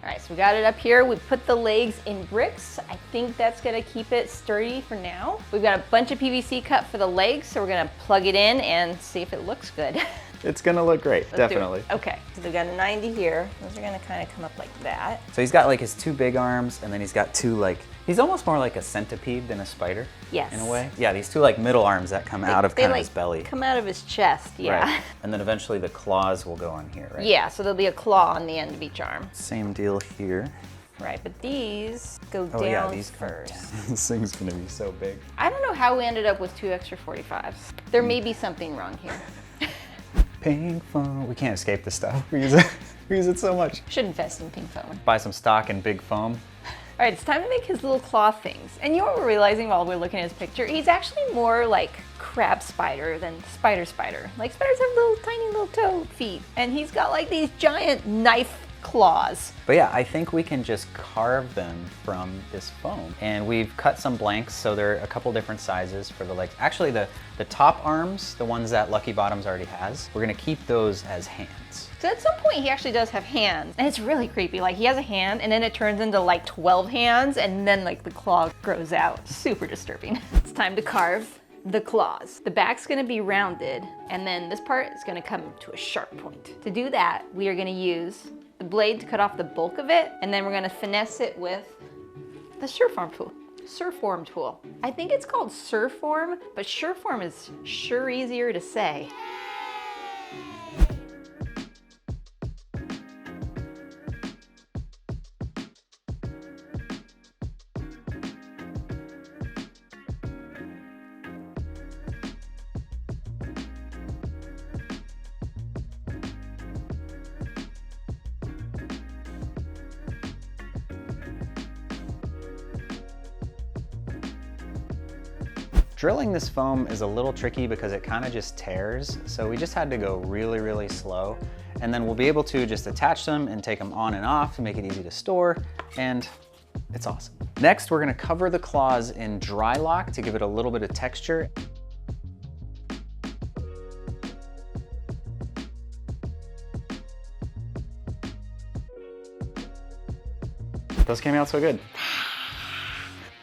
A: right, so we got it up here. We put the legs in bricks. I think that's gonna keep it sturdy for now. We've got a bunch of PVC cut for the legs, so we're gonna plug it in and see if it looks good.
B: It's gonna look great,
A: Let's do it.
B: definitely.
A: Okay, so we've got a 90 here. Those are gonna kind of come up like that.
B: So he's got like his two big arms, and then he's got two like, he's almost more like a centipede than a spider.
A: Yes.
B: In a way. Yeah, these two like middle arms that come out of
A: They
B: kind of
A: like
B: his belly.
A: come out of his chest, yeah.
B: Right. And then eventually the claws will go on here, right?
A: Yeah, so there'll be a claw on the end of each arm.
B: Same deal here.
A: Right, but these go
B: Oh
A: down
B: yeah, these go
A: first.
B: down. This thing's gonna be so big.
A: I don't know how we ended up with 2 extra 45s. There may be something wrong here.
B: Pink foam. We can't escape this stuff. We use it so much.
A: Should invest in pink foam.
B: Buy some stock in big foam.
A: All right, it's time to make his little claw things. And you know what we're realizing while we're looking at his picture? He's actually more like crab spider than spider spider. Like spiders have little tiny little toe feet. And he's got like these giant knife claws.
B: But yeah, I think we can just carve them from this foam. And we've cut some blanks, so there are a couple different sizes for the legs. Actually, the top arms, the ones that Lucky Bottoms already has, we're gonna keep those as hands.
A: So at some point he actually does have hands. And it's really creepy. Like he has a hand and then it turns into like 12 hands and then like the claw grows out. Super disturbing. It's time to carve the claws. The back's gonna be rounded and then this part is gonna come to a sharp point. To do that, we are gonna use the blade to cut off the bulk of it, and then we're gonna finesse it with the Surform tool. Surform tool. I think it's called Surform, but Surform is sure easier to say.
B: Drilling this foam is a little tricky because it kind of just tears, so we just had to go really, really slow. And then we'll be able to just attach them and take them on and off to make it easy to store, and it's awesome. Next, we're gonna cover the claws in dry lock to give it a little bit of texture. Those came out so good.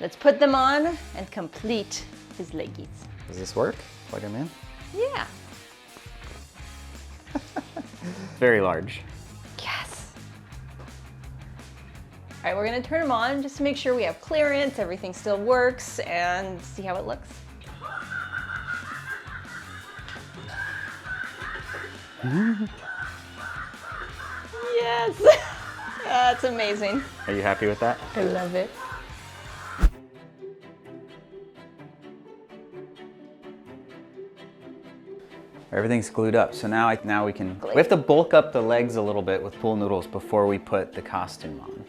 A: Let's put them on and complete his leggies.
B: Does this work? Plug them in?
A: Yeah.
B: Very large.
A: Yes. All right, we're gonna turn them on just to make sure we have clearance, everything still works, and see how it looks. Yes. That's amazing.
B: Are you happy with that?
A: I love it.
B: Everything's glued up, so now we can, we have to bulk up the legs a little bit with pool noodles before we put the costume on.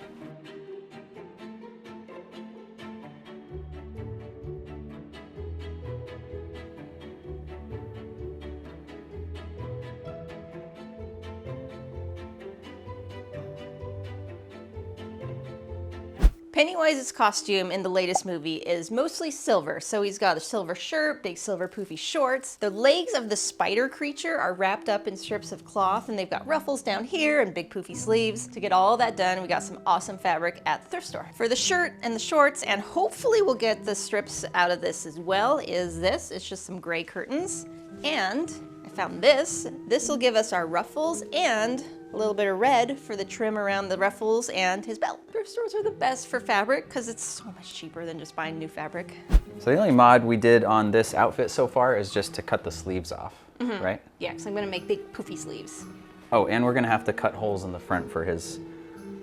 A: Pennywise's costume in the latest movie is mostly silver. So he's got a silver shirt, big silver poofy shorts. The legs of the spider creature are wrapped up in strips of cloth and they've got ruffles down here and big poofy sleeves. To get all that done, we got some awesome fabric at the thrift store. For the shirt and the shorts, and hopefully we'll get the strips out of this as well, is this. It's just some gray curtains. And I found this. This will give us our ruffles and a little bit of red for the trim around the ruffles and his belt. Thrift stores are the best for fabric because it's so much cheaper than just buying new fabric.
B: So the only mod we did on this outfit so far is just to cut the sleeves off, right?
A: Yeah, because I'm gonna make big poofy sleeves.
B: Oh, and we're gonna have to cut holes in the front for his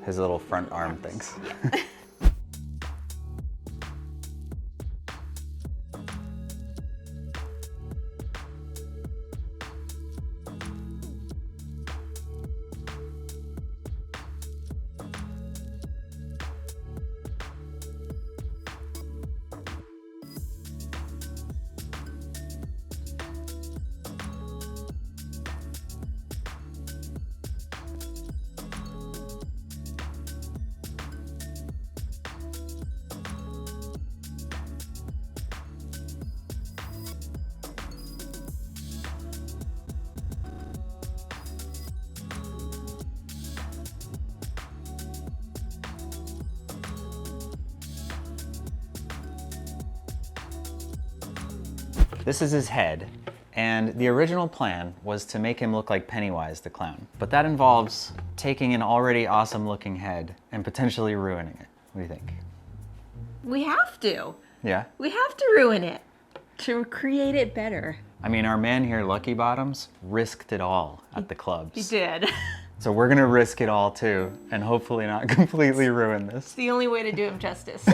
B: little front arm things.
A: Yeah.
B: This is his head, And the original plan was to make him look like Pennywise the clown. But that involves taking an already awesome looking head and potentially ruining it. What do you think?
A: We have to.
B: Yeah?
A: We have to ruin it to create it better.
B: I mean, our man here, Lucky Bottoms, risked it all at the clubs.
A: He did.
B: So we're gonna risk it all too, and hopefully not completely ruin this.
A: It's the only way to do him justice.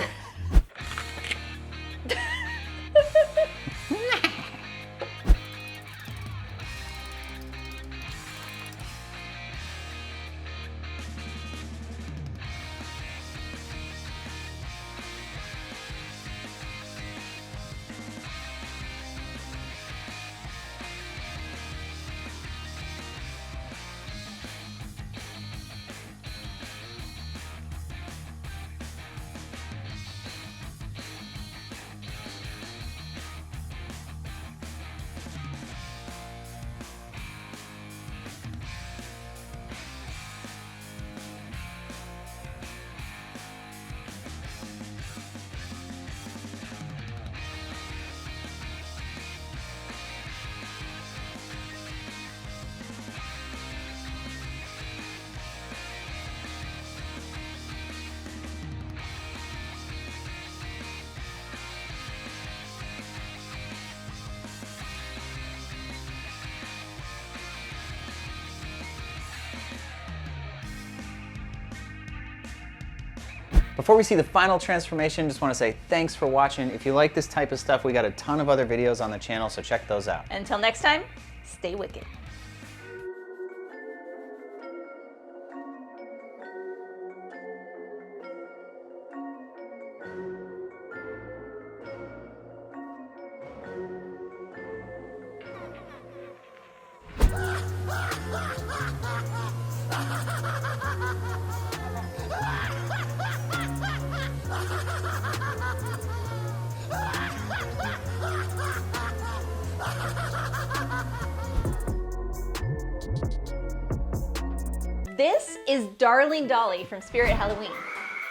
B: Before we see the final transformation, just want to say thanks for watching. If you like this type of stuff, we got a ton of other videos on the channel, so check those out.
A: Until next time, stay wicked. This is Darling Dolly from SCARIEST Halloween.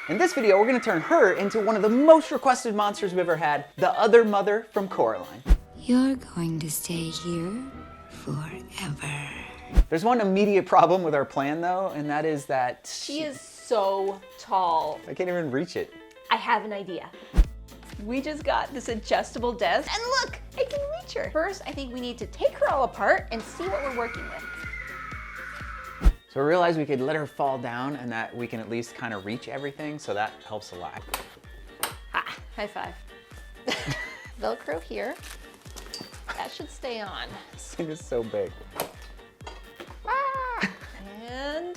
B: In this video, we're going to turn her into one of the most requested monsters we've ever had, the other mother from Coraline.
G: You're going to stay here forever.
B: There's one immediate problem with our plan though, and that is that
A: She is so tall.
B: I can't even reach it.
A: I have an idea. We just got this adjustable desk, and look, I can reach her. First, I think we need to take her all apart and see what we're working with.
B: So we realized we could let her fall down and that we can at least kind of reach everything, so that helps a lot.
A: Ha, high five. Velcro here. That should stay on.
B: This thing is so big.
A: Ah, and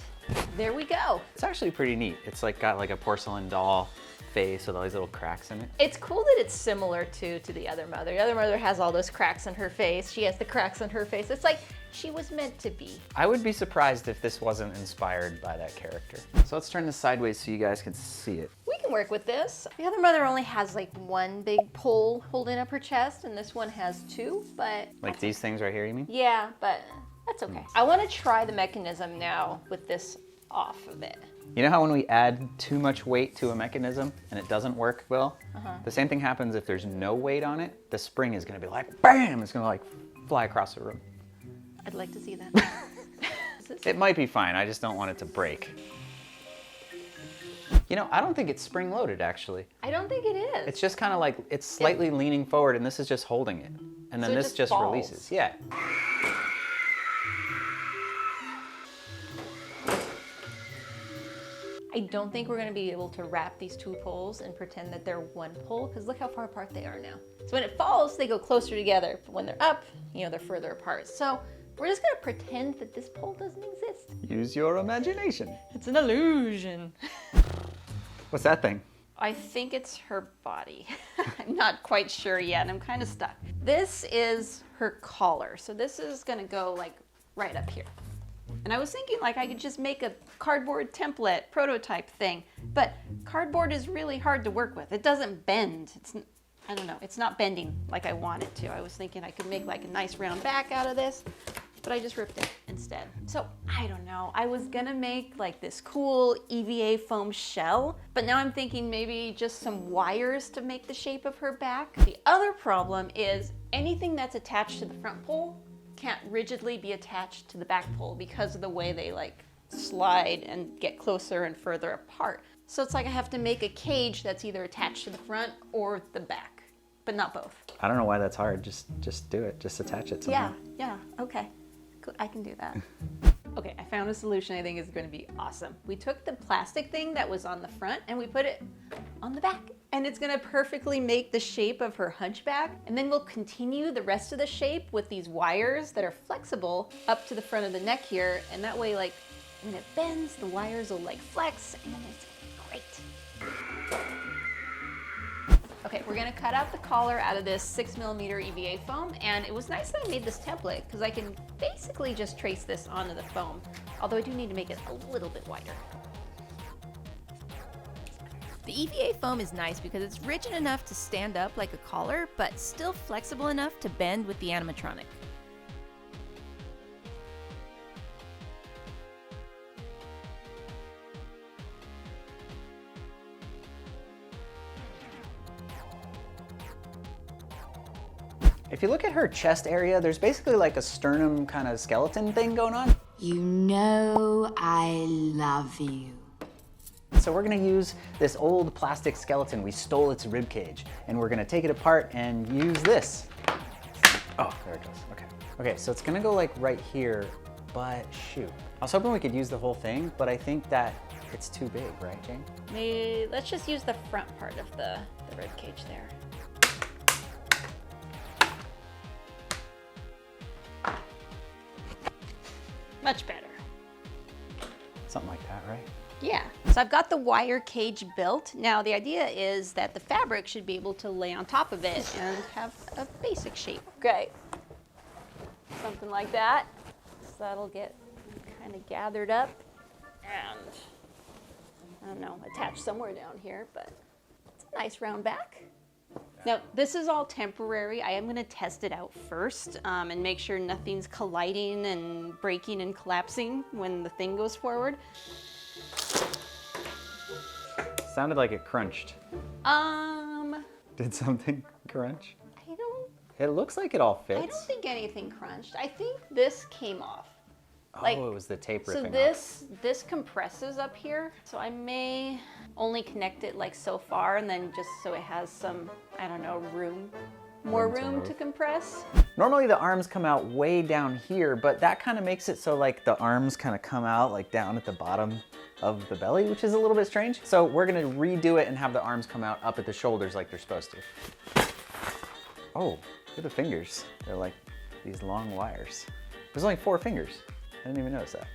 A: there we go.
B: It's actually pretty neat. It's like got like a porcelain doll face with all these little cracks in it.
A: It's cool that it's similar to the other mother. The other mother has all those cracks in her face. She has the cracks in her face. It's like she was meant to be.
B: I would be surprised if this wasn't inspired by that character. So let's turn this sideways so you guys can see it.
A: We can work with this. The other mother only has like one big pole holding up her chest, and this one has two, but...
B: Like these things right here, you mean?
A: Yeah, but that's okay. I want to try the mechanism now with this off of it.
B: You know how when we add too much weight to a mechanism and it doesn't work well? The same thing happens if there's no weight on it. The spring is gonna be like, bam! It's gonna like fly across the room.
A: I'd like to see that.
B: It might be fine, I just don't want it to break. You know, I don't think it's spring loaded actually.
A: I don't think it is.
B: It's just kind of like, it's slightly leaning forward and this is just holding it. And then
A: So it
B: this
A: just
B: just
A: falls.
B: releases, yeah.
A: I don't think we're gonna be able to wrap these two poles and pretend that they're one pole, because look how far apart they are now. So when it falls, they go closer together. But when they're up, you know, they're further apart. So we're just gonna pretend that this pole doesn't exist.
B: Use your imagination.
A: It's an illusion.
B: What's that thing?
A: I think it's her body. I'm not quite sure yet, and I'm kind of stuck. This is her collar. So this is gonna go like right up here. And I was thinking like I could just make a cardboard template prototype thing, but cardboard is really hard to work with. It doesn't bend. I don't know, it's not bending like I want it to. I was thinking I could make like a nice round back out of this, but I just ripped it instead. So I don't know, I was gonna make like this cool EVA foam shell, but now I'm thinking maybe just some wires to make the shape of her back. The other problem is anything that's attached to the front pole can't rigidly be attached to the back pole because of the way they like slide and get closer and further apart. So it's like I have to make a cage that's either attached to the front or the back, but not both.
B: I don't know why that's hard. Just do it. Just attach it somehow.
A: Yeah, okay. Cool. I can do that. Okay, I found a solution I think is going to be awesome. We took the plastic thing that was on the front and we put it on the back. And it's going to perfectly make the shape of her hunchback. And then we'll continue the rest of the shape with these wires that are flexible up to the front of the neck here. And that way, like, when it bends, the wires will like flex and it's great. Okay, we're gonna cut out the collar out of this 6mm EVA foam, and it was nice that I made this template because I can basically just trace this onto the foam, although I do need to make it a little bit wider.
H: The EVA foam is nice because it's rigid enough to stand up like a collar, but still flexible enough to bend with the animatronic.
B: If you look at her chest area, there's basically like a sternum kind of skeleton thing going on.
G: You know I love you.
B: So we're gonna use this old plastic skeleton. We stole its rib cage, and we're gonna take it apart and use this. Oh, there it goes, okay. Okay, so it's gonna go like right here, but shoot. I was hoping we could use the whole thing, but I think that it's too big, right, Jane?
A: Maybe, let's just use the front part of the rib cage there. Much better.
B: Something like that, right?
A: Yeah, so I've got the wire cage built. Now the idea is that the fabric should be able to lay on top of it and have a basic shape. Okay, something like that. So that'll get kind of gathered up and, I don't know, attached somewhere down here, but it's a nice round back. Now, this is all temporary. I am gonna test it out first and make sure nothing's colliding and breaking and collapsing when the thing goes forward.
B: Sounded like it crunched. Did something crunch?
A: I don't
B: It looks like it all fits.
A: I don't think anything crunched. I think this came off.
B: Oh, it was the tape ripping
A: So this compresses up here. So I may only connect it like so far and then just so it has some, I don't know, more room to compress.
B: Normally the arms come out way down here, but that kind of makes it so like the arms kind of come out like down at the bottom of the belly, which is a little bit strange. So we're gonna redo it and have the arms come out up at the shoulders like they're supposed to. Oh, look at the fingers. They're like these long wires. There's only 4 fingers. I didn't even notice that.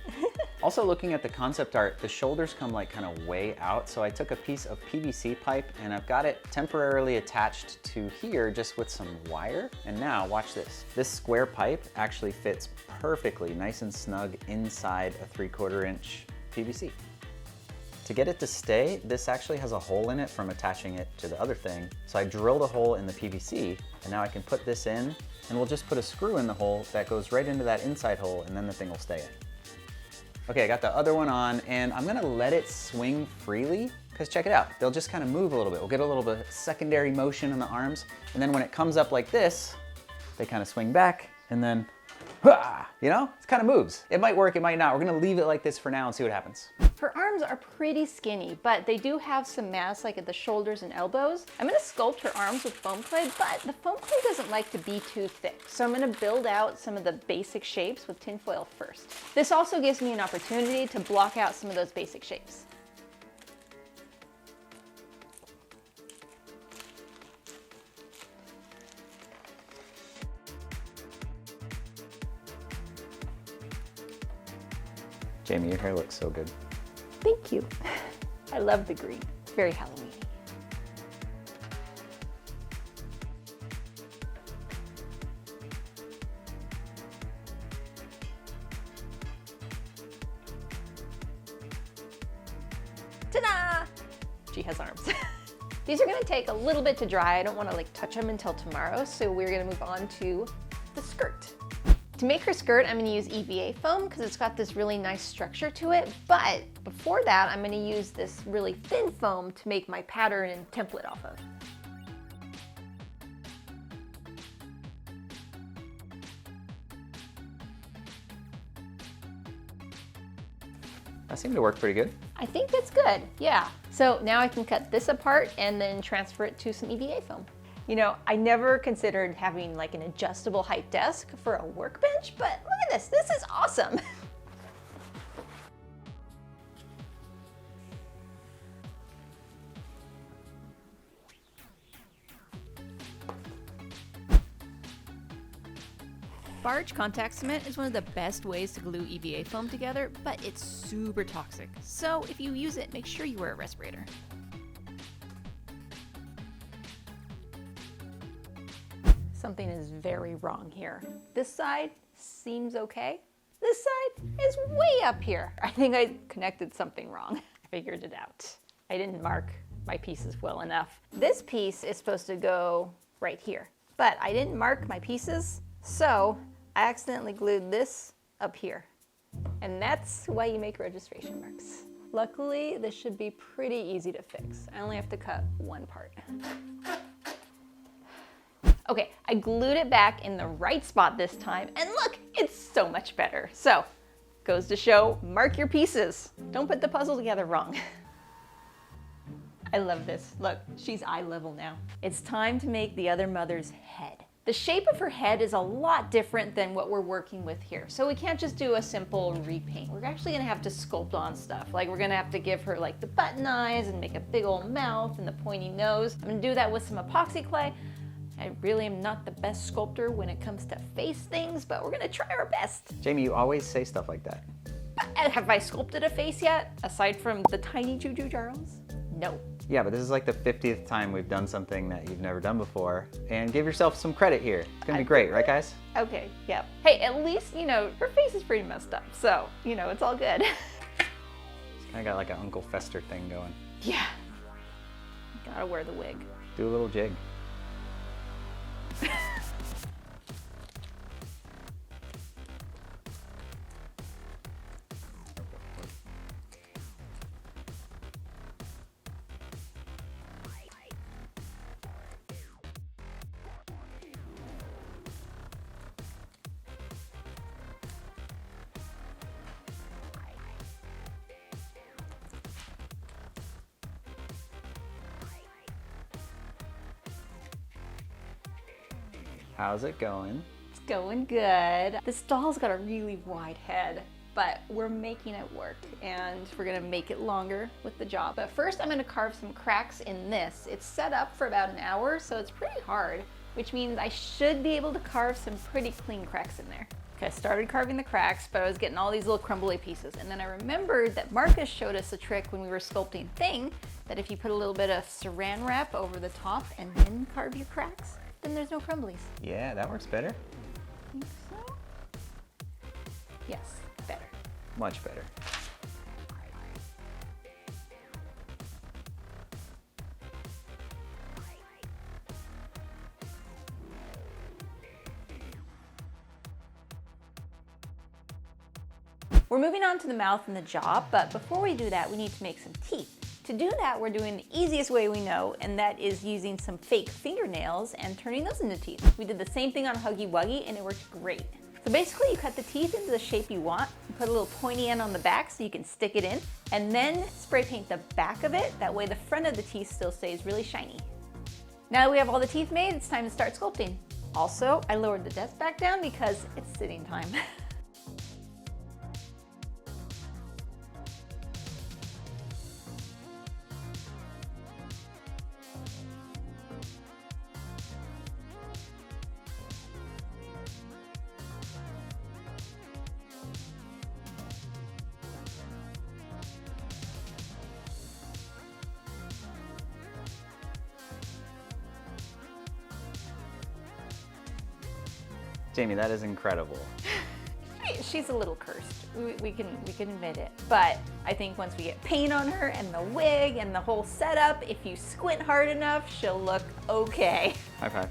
B: Also looking at the concept art, the shoulders come like kind of way out. So I took a piece of PVC pipe and I've got it temporarily attached to here just with some wire. And now watch this. This square pipe actually fits perfectly nice and snug inside a 3/4 inch PVC. To get it to stay, this actually has a hole in it from attaching it to the other thing. So I drilled a hole in the PVC and now I can put this in and we'll just put a screw in the hole that goes right into that inside hole and then the thing will stay in. Okay, I got the other one on and I'm gonna let it swing freely because check it out, they'll just kind of move a little bit. We'll get a little bit of secondary motion on the arms and then when it comes up like this, they kind of swing back and then, you know, it kind of moves. It might work, it might not. We're gonna leave it like this for now and see what happens.
A: Her arms are pretty skinny, but they do have some mass like at the shoulders and elbows. I'm gonna sculpt her arms with foam clay, but the foam clay doesn't like to be too thick. So I'm gonna build out some of the basic shapes with tinfoil first. This also gives me an opportunity to block out some of those basic shapes.
B: Jaimie, your hair looks so good.
A: Thank you. I love the green. It's very Halloween-y. Ta-da! She has arms. These are gonna take a little bit to dry. I don't wanna like touch them until tomorrow, so we're gonna move on to the skirt.
H: To make her skirt, I'm gonna use EVA foam because it's got this really nice structure to it. But before that, I'm gonna use this really thin foam to make my pattern and template off of.
B: That seemed to work pretty good.
H: I think that's good, yeah. So now I can cut this apart and then transfer it to some EVA foam. You know, I never considered having like an adjustable height desk for a workbench, but look at this, this is awesome. Barge contact cement is one of the best ways to glue EVA foam together, but it's super toxic. So if you use it, make sure you wear a respirator. Something is very wrong here. This side seems okay. This side is way up here. I think I connected something wrong. I figured it out. I didn't mark my pieces well enough. This piece is supposed to go right here, but I didn't mark my pieces, so I accidentally glued this up here. And that's why you make registration marks. Luckily, this should be pretty easy to fix. I only have to cut one part. Okay, I glued it back in the right spot this time, and look, it's so much better. So, goes to show, mark your pieces. Don't put the puzzle together wrong. I love this. Look, she's eye level now. It's time to make the other mother's head. The shape of her head is a lot different than what we're working with here. So we can't just do a simple repaint. We're actually gonna have to sculpt on stuff. Like we're gonna have to give her like the button eyes and make a big old mouth and the pointy nose. I'm gonna do that with some epoxy clay. I really am not the best sculptor when it comes to face things, but we're gonna try our best.
B: Jaimie, you always say stuff like that.
H: Have I sculpted a face yet, aside from the tiny Juju Charles? No.
B: Yeah, but this is like the 50th time we've done something that you've never done before. And give yourself some credit here. It's gonna be great, right guys?
H: Okay, yep. Hey, at least, you know, her face is pretty messed up, so, you know, it's all good.
B: I got like an Uncle Fester thing going.
H: Yeah. Gotta wear the wig.
B: Do a little jig. How's it going?
H: It's going good. This doll's got a really wide head, but we're making it work and we're gonna make it longer with the job. But first I'm gonna carve some cracks in this. It's set up for about an hour, so it's pretty hard, which means I should be able to carve some pretty clean cracks in there. Okay, I started carving the cracks, but I was getting all these little crumbly pieces. And then I remembered that Marcus showed us a trick when we were sculpting Thing, that if you put a little bit of saran wrap over the top and then carve your cracks, then there's no crumblies.
B: Yeah, that works better.
H: Think so? Yes, better.
B: Much better.
H: We're moving on to the mouth and the jaw, but before we do that, we need to make some teeth. To do that, we're doing the easiest way we know, and that is using some fake fingernails and turning those into teeth. We did the same thing on Huggy Wuggy, and it worked great. So basically, you cut the teeth into the shape you want, you put a little pointy end on the back so you can stick it in, and then spray paint the back of it. That way the front of the teeth still stays really shiny. Now that we have all the teeth made, it's time to start sculpting. Also, I lowered the desk back down because it's sitting time.
B: Jaimie, that is incredible.
H: She's a little cursed. We can admit it. But I think once we get paint on her and the wig and the whole setup, if you squint hard enough, she'll look okay.
B: High five.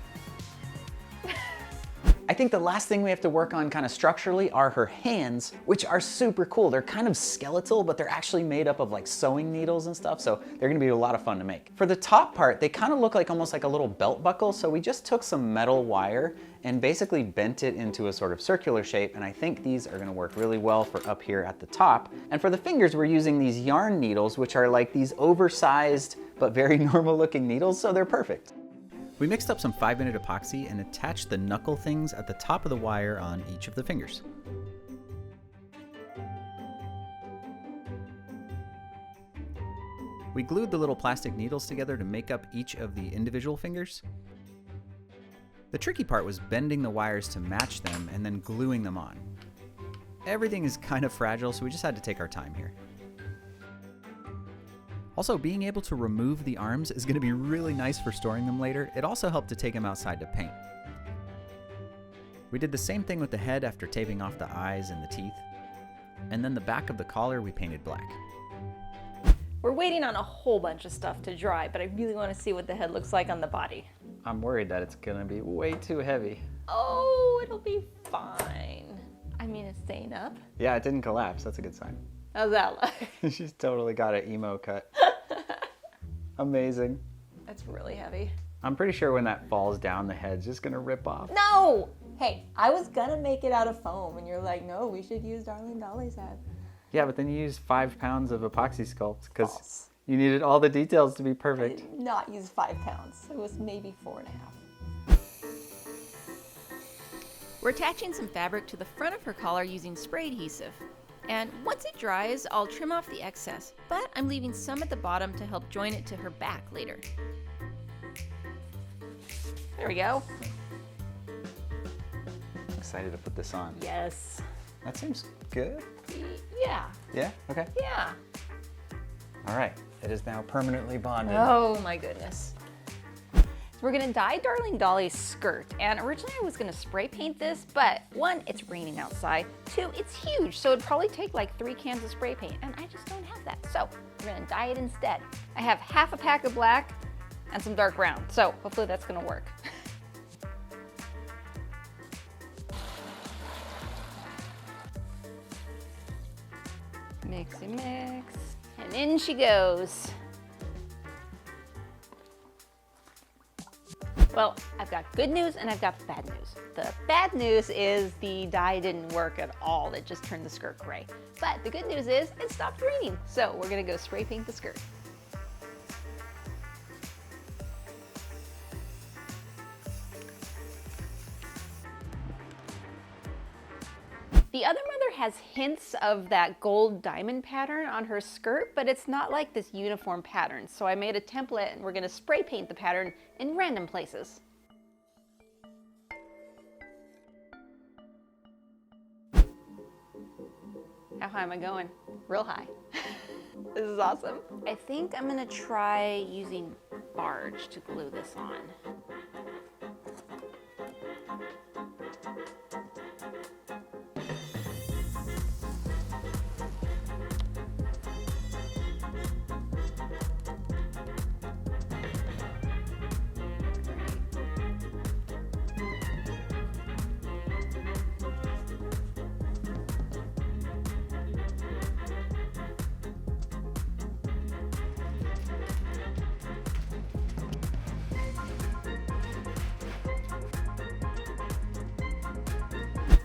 B: I think the last thing we have to work on kind of structurally are her hands, which are super cool. They're kind of skeletal, but they're actually made up of like sewing needles and stuff, so they're gonna be a lot of fun to make. For the top part, they kind of look like almost like a little belt buckle, so we just took some metal wire and basically bent it into a sort of circular shape, and I think these are gonna work really well for up here at the top. And for the fingers, we're using these yarn needles, which are like these oversized but very normal looking needles, so they're perfect. We mixed up some 5-minute epoxy and attached the knuckle things at the top of the wire on each of the fingers. We glued the little plastic needles together to make up each of the individual fingers. The tricky part was bending the wires to match them and then gluing them on. Everything is kind of fragile, so we just had to take our time here. Also, being able to remove the arms is going to be really nice for storing them later. It also helped to take them outside to paint. We did the same thing with the head after taping off the eyes and the teeth. And then the back of the collar we painted black.
H: We're waiting on a whole bunch of stuff to dry, but I really want to see what the head looks like on the body.
B: I'm worried that it's going to be way too heavy.
H: Oh, it'll be fine. I mean, it's staying up.
B: Yeah, it didn't collapse. That's a good sign.
H: How's that look?
B: She's totally got an emo cut. Amazing.
H: That's really heavy.
B: I'm pretty sure when that falls down, the head's just gonna rip off.
H: No! Hey, I was gonna make it out of foam, and you're like, no, we should use Darling Dolly's head.
B: Yeah, but then you used 5 pounds of epoxy sculpt because you needed all the details to be
H: I
B: perfect.
H: did not use 5 pounds. It was maybe 4.5. We're attaching some fabric to the front of her collar using spray adhesive. And once it dries, I'll trim off the excess, but I'm leaving some at the bottom to help join it to her back later. There we go.
B: I'm excited to put this on.
H: Yes.
B: That seems good.
H: Yeah.
B: Yeah? Okay.
H: Yeah.
B: All right. It is now permanently bonded.
H: Oh my goodness. We're gonna dye Darling Dolly's skirt, and originally I was gonna spray paint this, but 1, it's raining outside, 2, it's huge, so it'd probably take like 3 cans of spray paint, and I just don't have that, so we're gonna dye it instead. I have half a pack of black and some dark brown, so hopefully that's gonna work. Mixy mix, and in she goes. Well, I've got good news and I've got bad news. The bad news is the dye didn't work at all. It just turned the skirt gray. But the good news is it stopped raining. So we're gonna go spray paint the skirt. The other mother has hints of that gold diamond pattern on her skirt, but it's not like this uniform pattern. So I made a template and we're gonna spray paint the pattern in random places. How high am I going? Real high. This is awesome. I think I'm gonna try using barge to glue this on.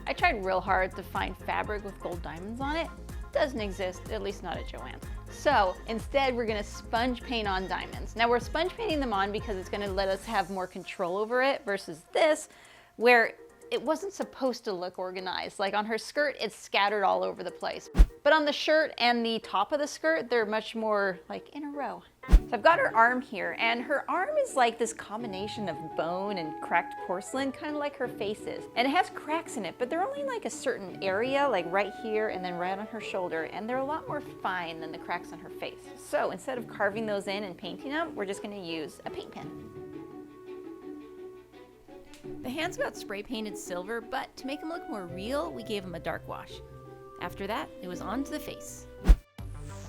H: I tried real hard to find fabric with gold diamonds on it. Doesn't exist, at least not at Joann's. So instead we're gonna sponge paint on diamonds. Now we're sponge painting them on because it's gonna let us have more control over it versus this, where it wasn't supposed to look organized. Like on her skirt, it's scattered all over the place. But on the shirt and the top of the skirt, they're much more like in a row. So I've got her arm here, and her arm is like this combination of bone and cracked porcelain, kind of like her face is. And it has cracks in it, but they're only like a certain area, like right here and then right on her shoulder, and they're a lot more fine than the cracks on her face. So instead of carving those in and painting them, we're just gonna use a paint pen. The hands got spray painted silver, but to make them look more real, we gave them a dark wash. After that, it was on to the face.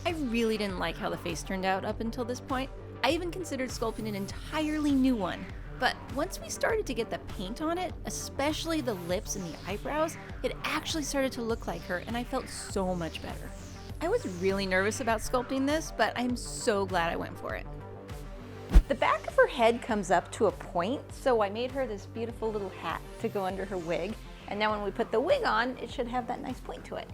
H: I really didn't like how the face turned out up until this point. I even considered sculpting an entirely new one. But once we started to get the paint on it, especially the lips and the eyebrows, it actually started to look like her, and I felt so much better. I was really nervous about sculpting this, but I'm so glad I went for it. The back of her head comes up to a point, so I made her this beautiful little hat to go under her wig. And now when we put the wig on, it should have that nice point to it.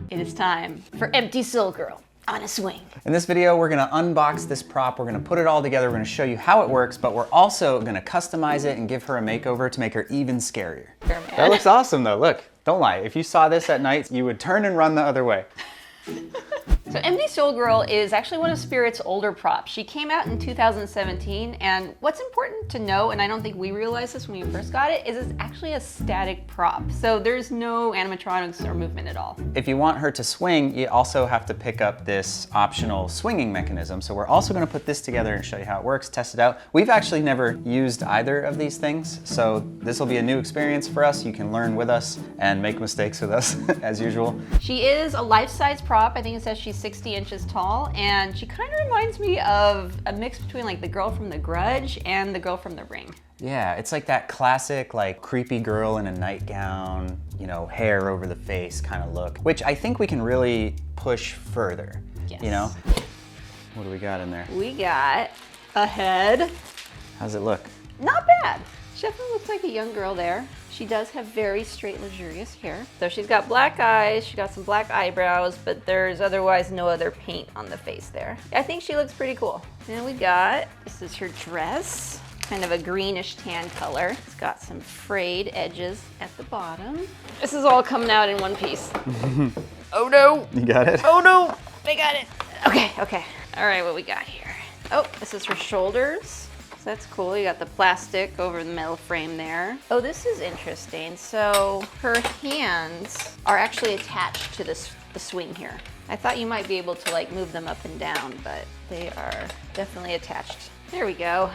A: It is time for Empty Soul Girl on a swing.
B: In this video, we're gonna unbox this prop, we're gonna put it all together, we're gonna show you how it works, but we're also gonna customize it and give her a makeover to make her even scarier. That looks awesome though, look. Don't lie, if you saw this at night, you would turn and run the other way.
A: So Empty Soul Girl is actually one of Spirit's older props. She came out in 2017, and what's important to know, and I don't think we realized this when we first got it, is it's actually a static prop. So there's no animatronics or movement at all.
B: If you want her to swing, you also have to pick up this optional swinging mechanism. So we're also gonna put this together and show you how it works, test it out. We've actually never used either of these things, so this will be a new experience for us. You can learn with us and make mistakes with us, as usual.
A: She is a life-size prop. I think it says she's 60 inches tall, and she kind of reminds me of a mix between like the girl from The Grudge and the girl from The Ring.
B: Yeah, it's like that classic, like, creepy girl in a nightgown, you know, hair over the face kind of look, which I think we can really push further,
A: Yes.
B: you know? What do we got in there?
A: We got a head.
B: How's it look?
A: Not bad. She definitely looks like a young girl there. She does have very straight, luxurious hair. So she's got black eyes, she got some black eyebrows, but there's otherwise no other paint on the face there. I think she looks pretty cool. And we got, this is her dress, kind of a greenish tan color. It's got some frayed edges at the bottom. This is all coming out in one piece. Oh no!
B: You got it?
A: Oh no! I got it! Okay. All right, what we got here? Oh, this is her shoulders. So that's cool. You got the plastic over the metal frame there. Oh, this is interesting. So her hands are actually attached to the swing here. I thought you might be able to like move them up and down, but they are definitely attached. There we go.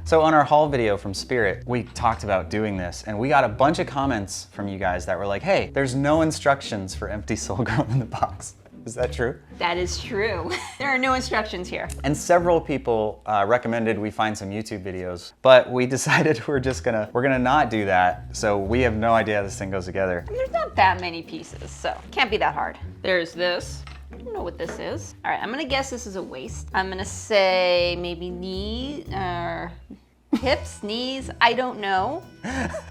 B: So on our haul video from Spirit, we talked about doing this, and we got a bunch of comments from you guys that were like, hey, there's no instructions for Empty Soul Girl in the box. Is that true?
A: That is true. There are no instructions here.
B: And several people recommended we find some YouTube videos, but we decided we're gonna not do that. So we have no idea how this thing goes together.
A: And there's not that many pieces, so can't be that hard. There's this. I don't know what this is. All right, I'm gonna guess this is a waist. I'm gonna say maybe knee or hips, knees, I don't know.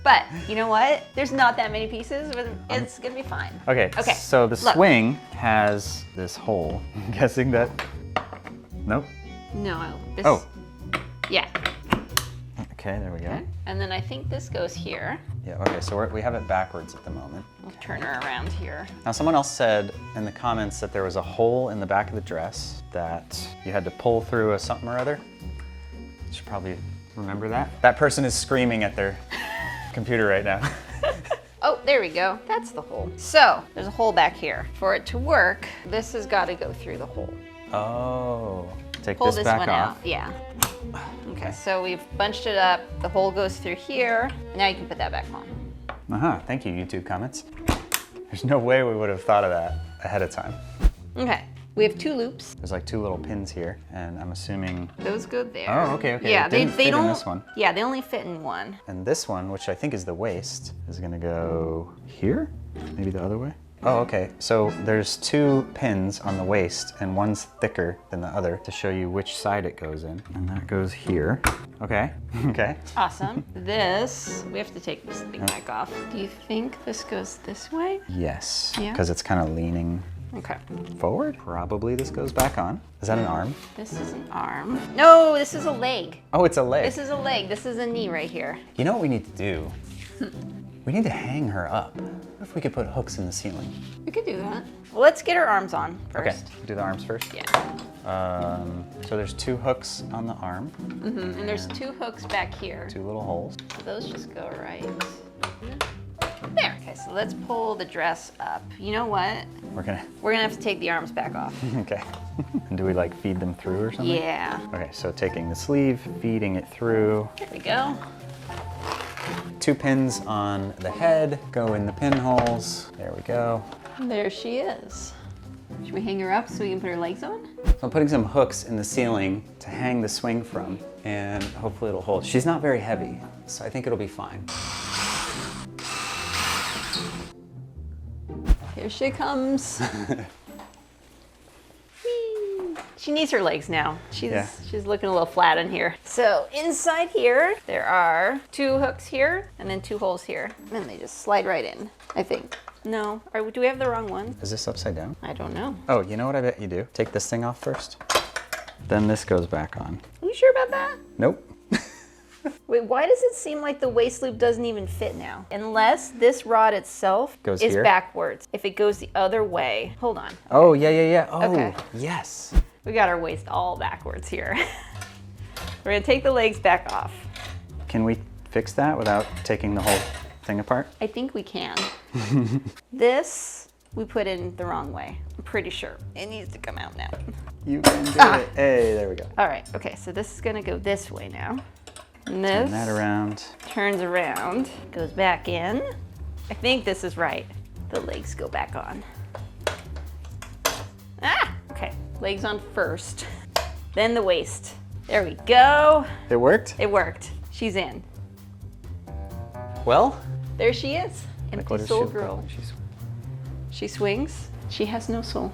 A: But you know what? There's not that many pieces, but it's gonna be fine.
B: Okay, so the swing has this hole. I'm guessing that, nope.
A: No, this,
B: Oh.
A: Yeah.
B: Okay, there we go.
A: Okay. And then I think this goes here.
B: Yeah, okay, so we have it backwards at the moment.
A: We'll turn her around here.
B: Now someone else said in the comments that there was a hole in the back of the dress that you had to pull through a something or other. You should probably remember that. That person is screaming at their computer right now.
A: Oh, there we go. That's the hole. So there's a hole back here. For it to work, this has got to go through the hole.
B: Oh, take
A: Pull
B: this
A: this
B: back
A: one
B: off.
A: out. Yeah. Okay, so we've bunched it up. The hole goes through here. Now you can put that back on.
B: Thank you, YouTube comments. There's no way we would have thought of that ahead of time.
A: Okay, we have 2 loops.
B: There's like 2 little pins here, and I'm assuming.
A: Those go there.
B: Oh, okay.
A: Yeah,
B: It didn't
A: they
B: fit
A: don't.
B: in this one.
A: Yeah, they only fit in one.
B: And this one, which I think is the waist, is gonna go here? Maybe the other way? Oh, okay. So there's 2 pins on the waist and one's thicker than the other to show you which side it goes in. And that goes here. Okay, okay.
H: Awesome. This, we have to take this thing back off. Do you think this goes this way?
B: Yes,
H: Yeah?
B: because it's kind of leaning
H: Okay.
B: forward. Probably this goes back on. Is that an arm?
H: This is an arm. No, this is a leg.
B: Oh, it's a leg.
H: This is a leg. This is a knee right here.
B: You know what we need to do? We need to hang her up. What if we could put hooks in the ceiling?
H: We could do that. Well, let's get her arms on
B: Okay,
H: first.
B: do the arms first.
H: Yeah.
B: So there's 2 hooks on the arm,
H: And there's 2 hooks back here.
B: 2 little holes.
H: So those just go right there. Okay, so let's pull the dress up. You know what?
B: We're gonna,
H: We're gonna have to take the arms back off.
B: okay. And do we like feed them through or something?
H: Yeah.
B: Okay, so taking the sleeve, feeding it through.
H: There we go.
B: 2 pins on the head, go in the pinholes. There we go.
H: There she is. Should we hang her up so we can put her legs on?
B: So I'm putting some hooks in the ceiling to hang the swing from, and hopefully it'll hold. She's not very heavy, so I think it'll be fine.
H: Here she comes. Whee! She needs her legs now. She's looking a little flat in here. So inside here, there are 2 hooks here and then 2 holes here. And they just slide right in, I think. No, do we have the wrong one?
B: Is this upside down?
H: I don't know.
B: Oh, you know what I bet you do? Take this thing off first. Then this goes back on.
H: Are you sure about that?
B: Nope.
H: Wait, why does it seem like the waist loop doesn't even fit now? Unless this rod itself
B: Goes
H: is
B: here?
H: backwards. If it goes the other way, hold on.
B: Oh, yeah. Oh,
H: Okay.
B: yes.
H: We got our waist all backwards here. We're gonna take the legs back off.
B: Can we fix that without taking the whole thing apart?
H: I think we can. This, we put in the wrong way. I'm pretty sure. It needs to come out now.
B: You can do it. Hey, there we go.
H: All right, okay, so this is gonna go this way now. And this
B: Turn that around.
H: turns around, goes back in. I think this is right. The legs go back on. Ah, okay, legs on first. Then the waist. There we go.
B: It worked?
H: It worked. She's in.
B: Well,
H: There she is.
B: like
H: Empty
B: what does
H: soul
B: she
H: girl.
B: look like?
H: She swings. She has no soul.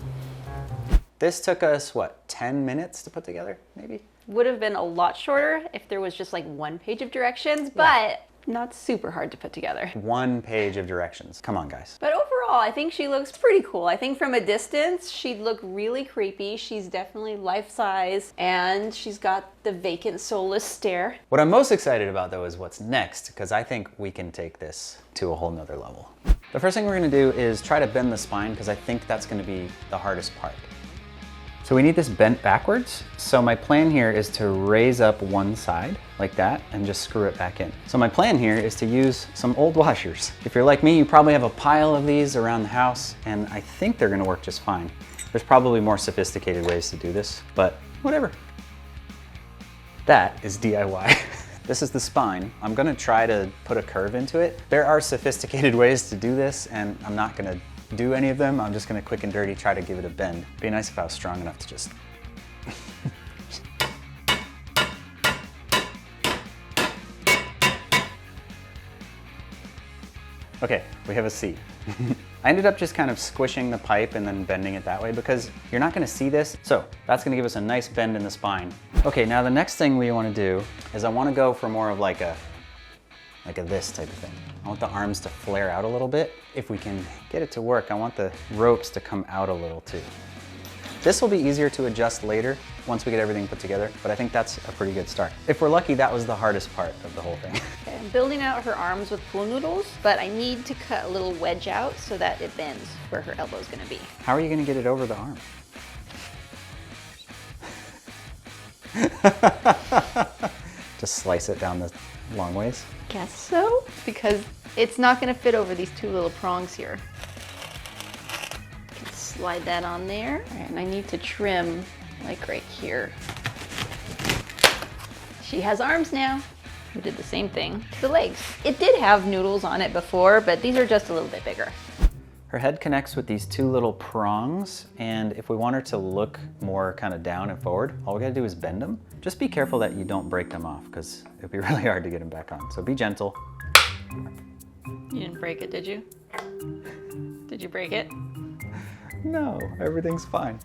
B: This took us, what, 10 minutes to put together, maybe?
H: Would have been a lot shorter if there was just like 1 page of directions, but not super hard to put together.
B: 1 page of directions. Come on, guys.
H: But overall, I think she looks pretty cool. I think from a distance, she'd look really creepy. She's definitely life-size, and she's got the vacant, soulless stare.
B: What I'm most excited about, though, is what's next, because I think we can take this to a whole nother level. The first thing we're gonna do is try to bend the spine, because I think that's gonna be the hardest part. So we need this bent backwards. So my plan here is to raise up one side like that and just screw it back in. So my plan here is to use some old washers. If you're like me, you probably have a pile of these around the house, and I think they're gonna work just fine. There's probably more sophisticated ways to do this, but whatever. That is DIY. This is the spine. I'm gonna try to put a curve into it. There are sophisticated ways to do this, and I'm not gonna do any of them. I'm just gonna quick and dirty try to give it a bend. Be nice if I was strong enough to just... Okay, we have a C. I ended up just kind of squishing the pipe and then bending it that way because you're not gonna see this. So that's gonna give us a nice bend in the spine. Okay, now the next thing we wanna do is I wanna go for more of like a this type of thing. I want the arms to flare out a little bit. If we can get it to work, I want the ropes to come out a little too. This will be easier to adjust later once we get everything put together, but I think that's a pretty good start. If we're lucky, that was the hardest part of the whole thing.
H: Okay, I'm building out her arms with pool noodles, but I need to cut a little wedge out so that it bends where her elbow's gonna be.
B: How are you gonna get it over the arm? Just slice it down the long ways?
H: Guess so, because it's not gonna fit over these two little prongs here. Slide that on there, and I need to trim like right here. She has arms now. We did the same thing to the legs. It did have noodles on it before, but these are just a little bit bigger.
B: Her head connects with these two little prongs, and if we want her to look more kind of down and forward, all we gotta do is bend them. Just be careful that you don't break them off, because it'd be really hard to get them back on. So be gentle.
H: You didn't break it, did you? Did Did you break it?
B: No, everything's fine.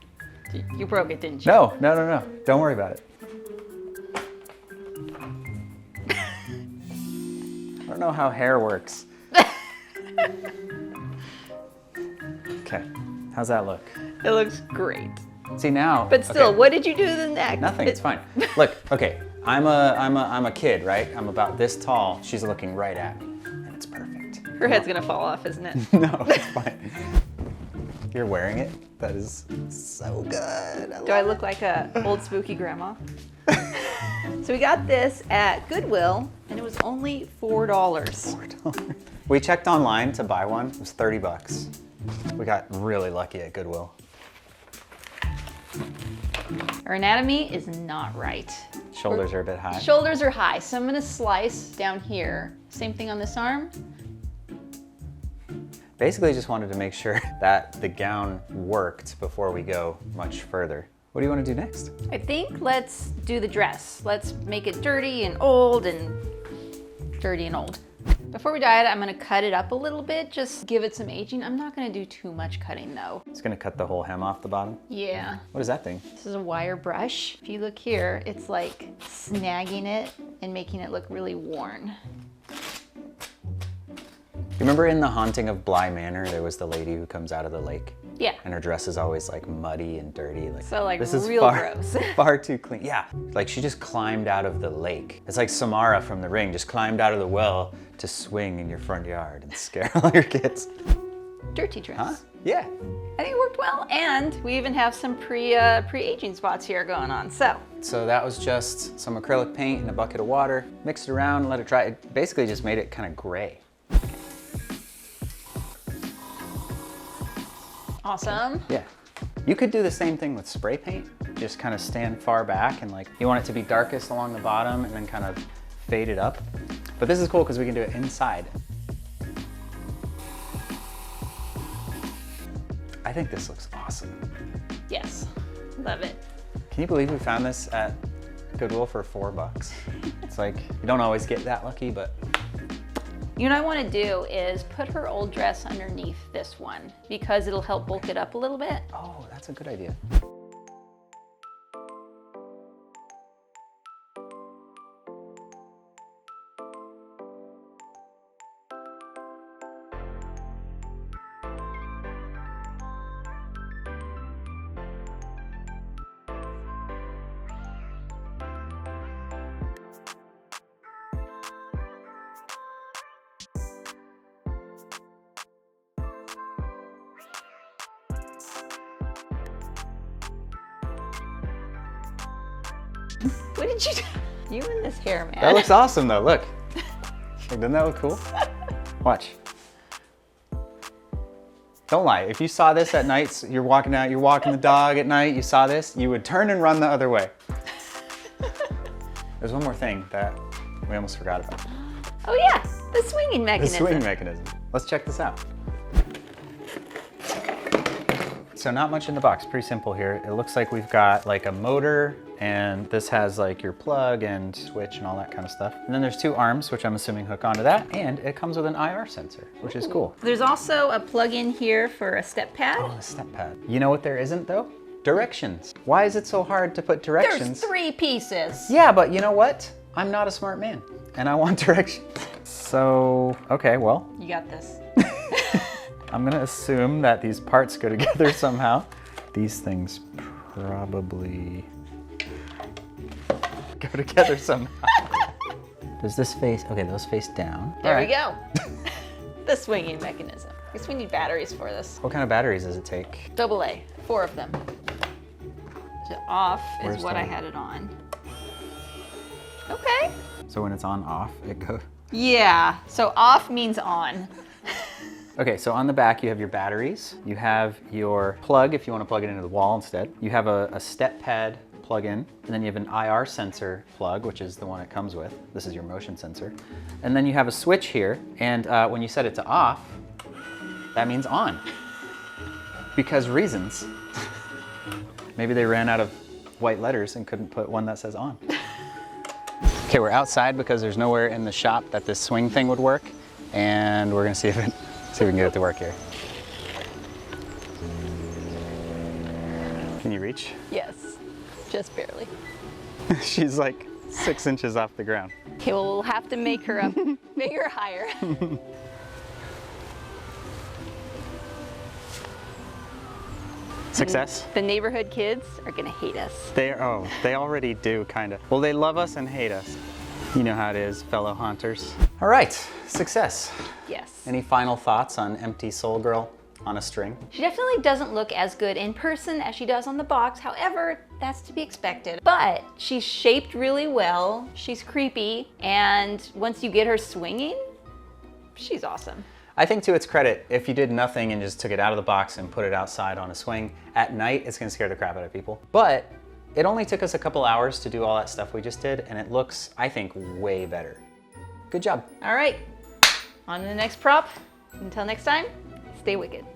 H: You broke it, didn't you?
B: No, no, no, no. Don't worry about it. I don't know how hair works. Okay, how's that look?
H: It looks great.
B: See now.
H: But still,
B: okay.
H: what did you do to the neck?
B: Nothing. It's fine. Look, okay. I'm a kid, right? I'm about this tall. She's looking right at me, and it's perfect.
H: Her head's gonna fall off, isn't it?
B: No, it's fine. You're wearing it. That is so good.
H: Do I look like a old spooky grandma? So we got this at Goodwill, and it was only $4.
B: $4. We checked online to buy one. It was 30 bucks. We got really lucky at Goodwill.
H: Our anatomy is not right.
B: Shoulders are a bit high.
H: Shoulders are high, so I'm gonna slice down here. Same thing on this arm.
B: Basically, just wanted to make sure that the gown worked before we go much further. What do you want to do next?
H: I think let's do the dress. Let's make it dirty and old and dirty and old. Before we dye it, I'm gonna cut it up a little bit, just give it some aging. I'm not gonna do too much cutting though.
B: It's gonna cut the whole hem off the bottom.
H: Yeah.
B: What is that thing?
H: This is a wire brush. If you look here, it's like snagging it and making it look really worn.
B: You remember in The Haunting of Bly Manor, there was the lady who comes out of the lake?
H: Yeah.
B: And her dress is always like muddy and dirty. Like,
H: So like
B: this is
H: real
B: far,
H: gross.
B: far too clean. Yeah, like she just climbed out of the lake. It's like Samara from The Ring, just climbed out of the well to swing in your front yard and scare all your kids.
H: Dirty dress.
B: Huh? Yeah.
H: I think it worked well, and we even have some pre-aging spots here going on.
B: So that was just some acrylic paint in a bucket of water, mixed it around, let it dry. It basically just made it kind of gray.
H: Awesome.
B: Yeah. You could do the same thing with spray paint. Just kind of stand far back and like, you want it to be darkest along the bottom and then kind of fade it up. But this is cool because we can do it inside. I think this looks awesome.
H: Yes, love it.
B: Can you believe we found this at Goodwill for $4? It's like, you don't always get that lucky, but.
H: You know what I want to do is put her old dress underneath this one because it'll help bulk it up a little bit.
B: Oh, that's a good idea.
H: What did you do? You and this hair, man.
B: That looks awesome though, look. Doesn't that look cool? Watch. Don't lie, if you saw this at night, you're walking out, you're walking the dog at night, you saw this, you would turn and run the other way. There's one more thing that we almost forgot about.
H: Oh yeah, the swinging
B: The
H: mechanism.
B: swing mechanism. Let's check this out. So not much in the box, pretty simple here. It looks like we've got like a motor, and this has like your plug and switch and all that kind of stuff. And then there's two arms, which I'm assuming hook onto that, and it comes with an IR sensor, which is cool.
H: There's also a plug-in here for a step pad.
B: Oh, a step pad. You know what there isn't though? Directions. Why is it so hard to put directions?
H: There's 3 pieces.
B: Yeah, but you know what? I'm not a smart man, and I want directions. So, okay, well.
H: You got this.
B: I'm gonna assume that these parts go together somehow. These things probably go together somehow. Does this face, okay, those face down.
H: There we go. The swinging mechanism. I guess we need batteries for this.
B: What kind of batteries does it take?
H: AA, 4 of them. So off
B: Where's
H: is what
B: the-
H: I had it on. Okay.
B: So when it's on off, it goes.
H: Yeah, so off means on.
B: Okay, so on the back you have your batteries. You have your plug if you want to plug it into the wall instead. You have a step pad plug-in, and then you have an IR sensor plug, which is the one it comes with. This is your motion sensor. And then you have a switch here, and when you set it to off, that means on. Because reasons. Maybe they ran out of white letters and couldn't put one that says on. Okay, we're outside because there's nowhere in the shop that this swing thing would work, and we're gonna see if we can get it to work here. Can you reach?
H: Yes, just barely.
B: She's like 6 inches off the ground.
H: Okay, well, we'll have to make her up bigger, higher.
B: Success?
H: The neighborhood kids are gonna hate us.
B: They already do, kind of. Well, they love us and hate us. You know how it is, fellow haunters. All right, success.
H: Yes.
B: Any final thoughts on Empty Soul Girl on a string?
H: She definitely doesn't look as good in person as she does on the box. However, that's to be expected. But she's shaped really well. She's creepy. And once you get her swinging, she's awesome.
B: I think to its credit, if you did nothing and just took it out of the box and put it outside on a swing, at night it's gonna scare the crap out of people. But it only took us a couple hours to do all that stuff we just did, and it looks, I think, way better. Good job.
H: All right, on to the next prop. Until next time, stay wicked.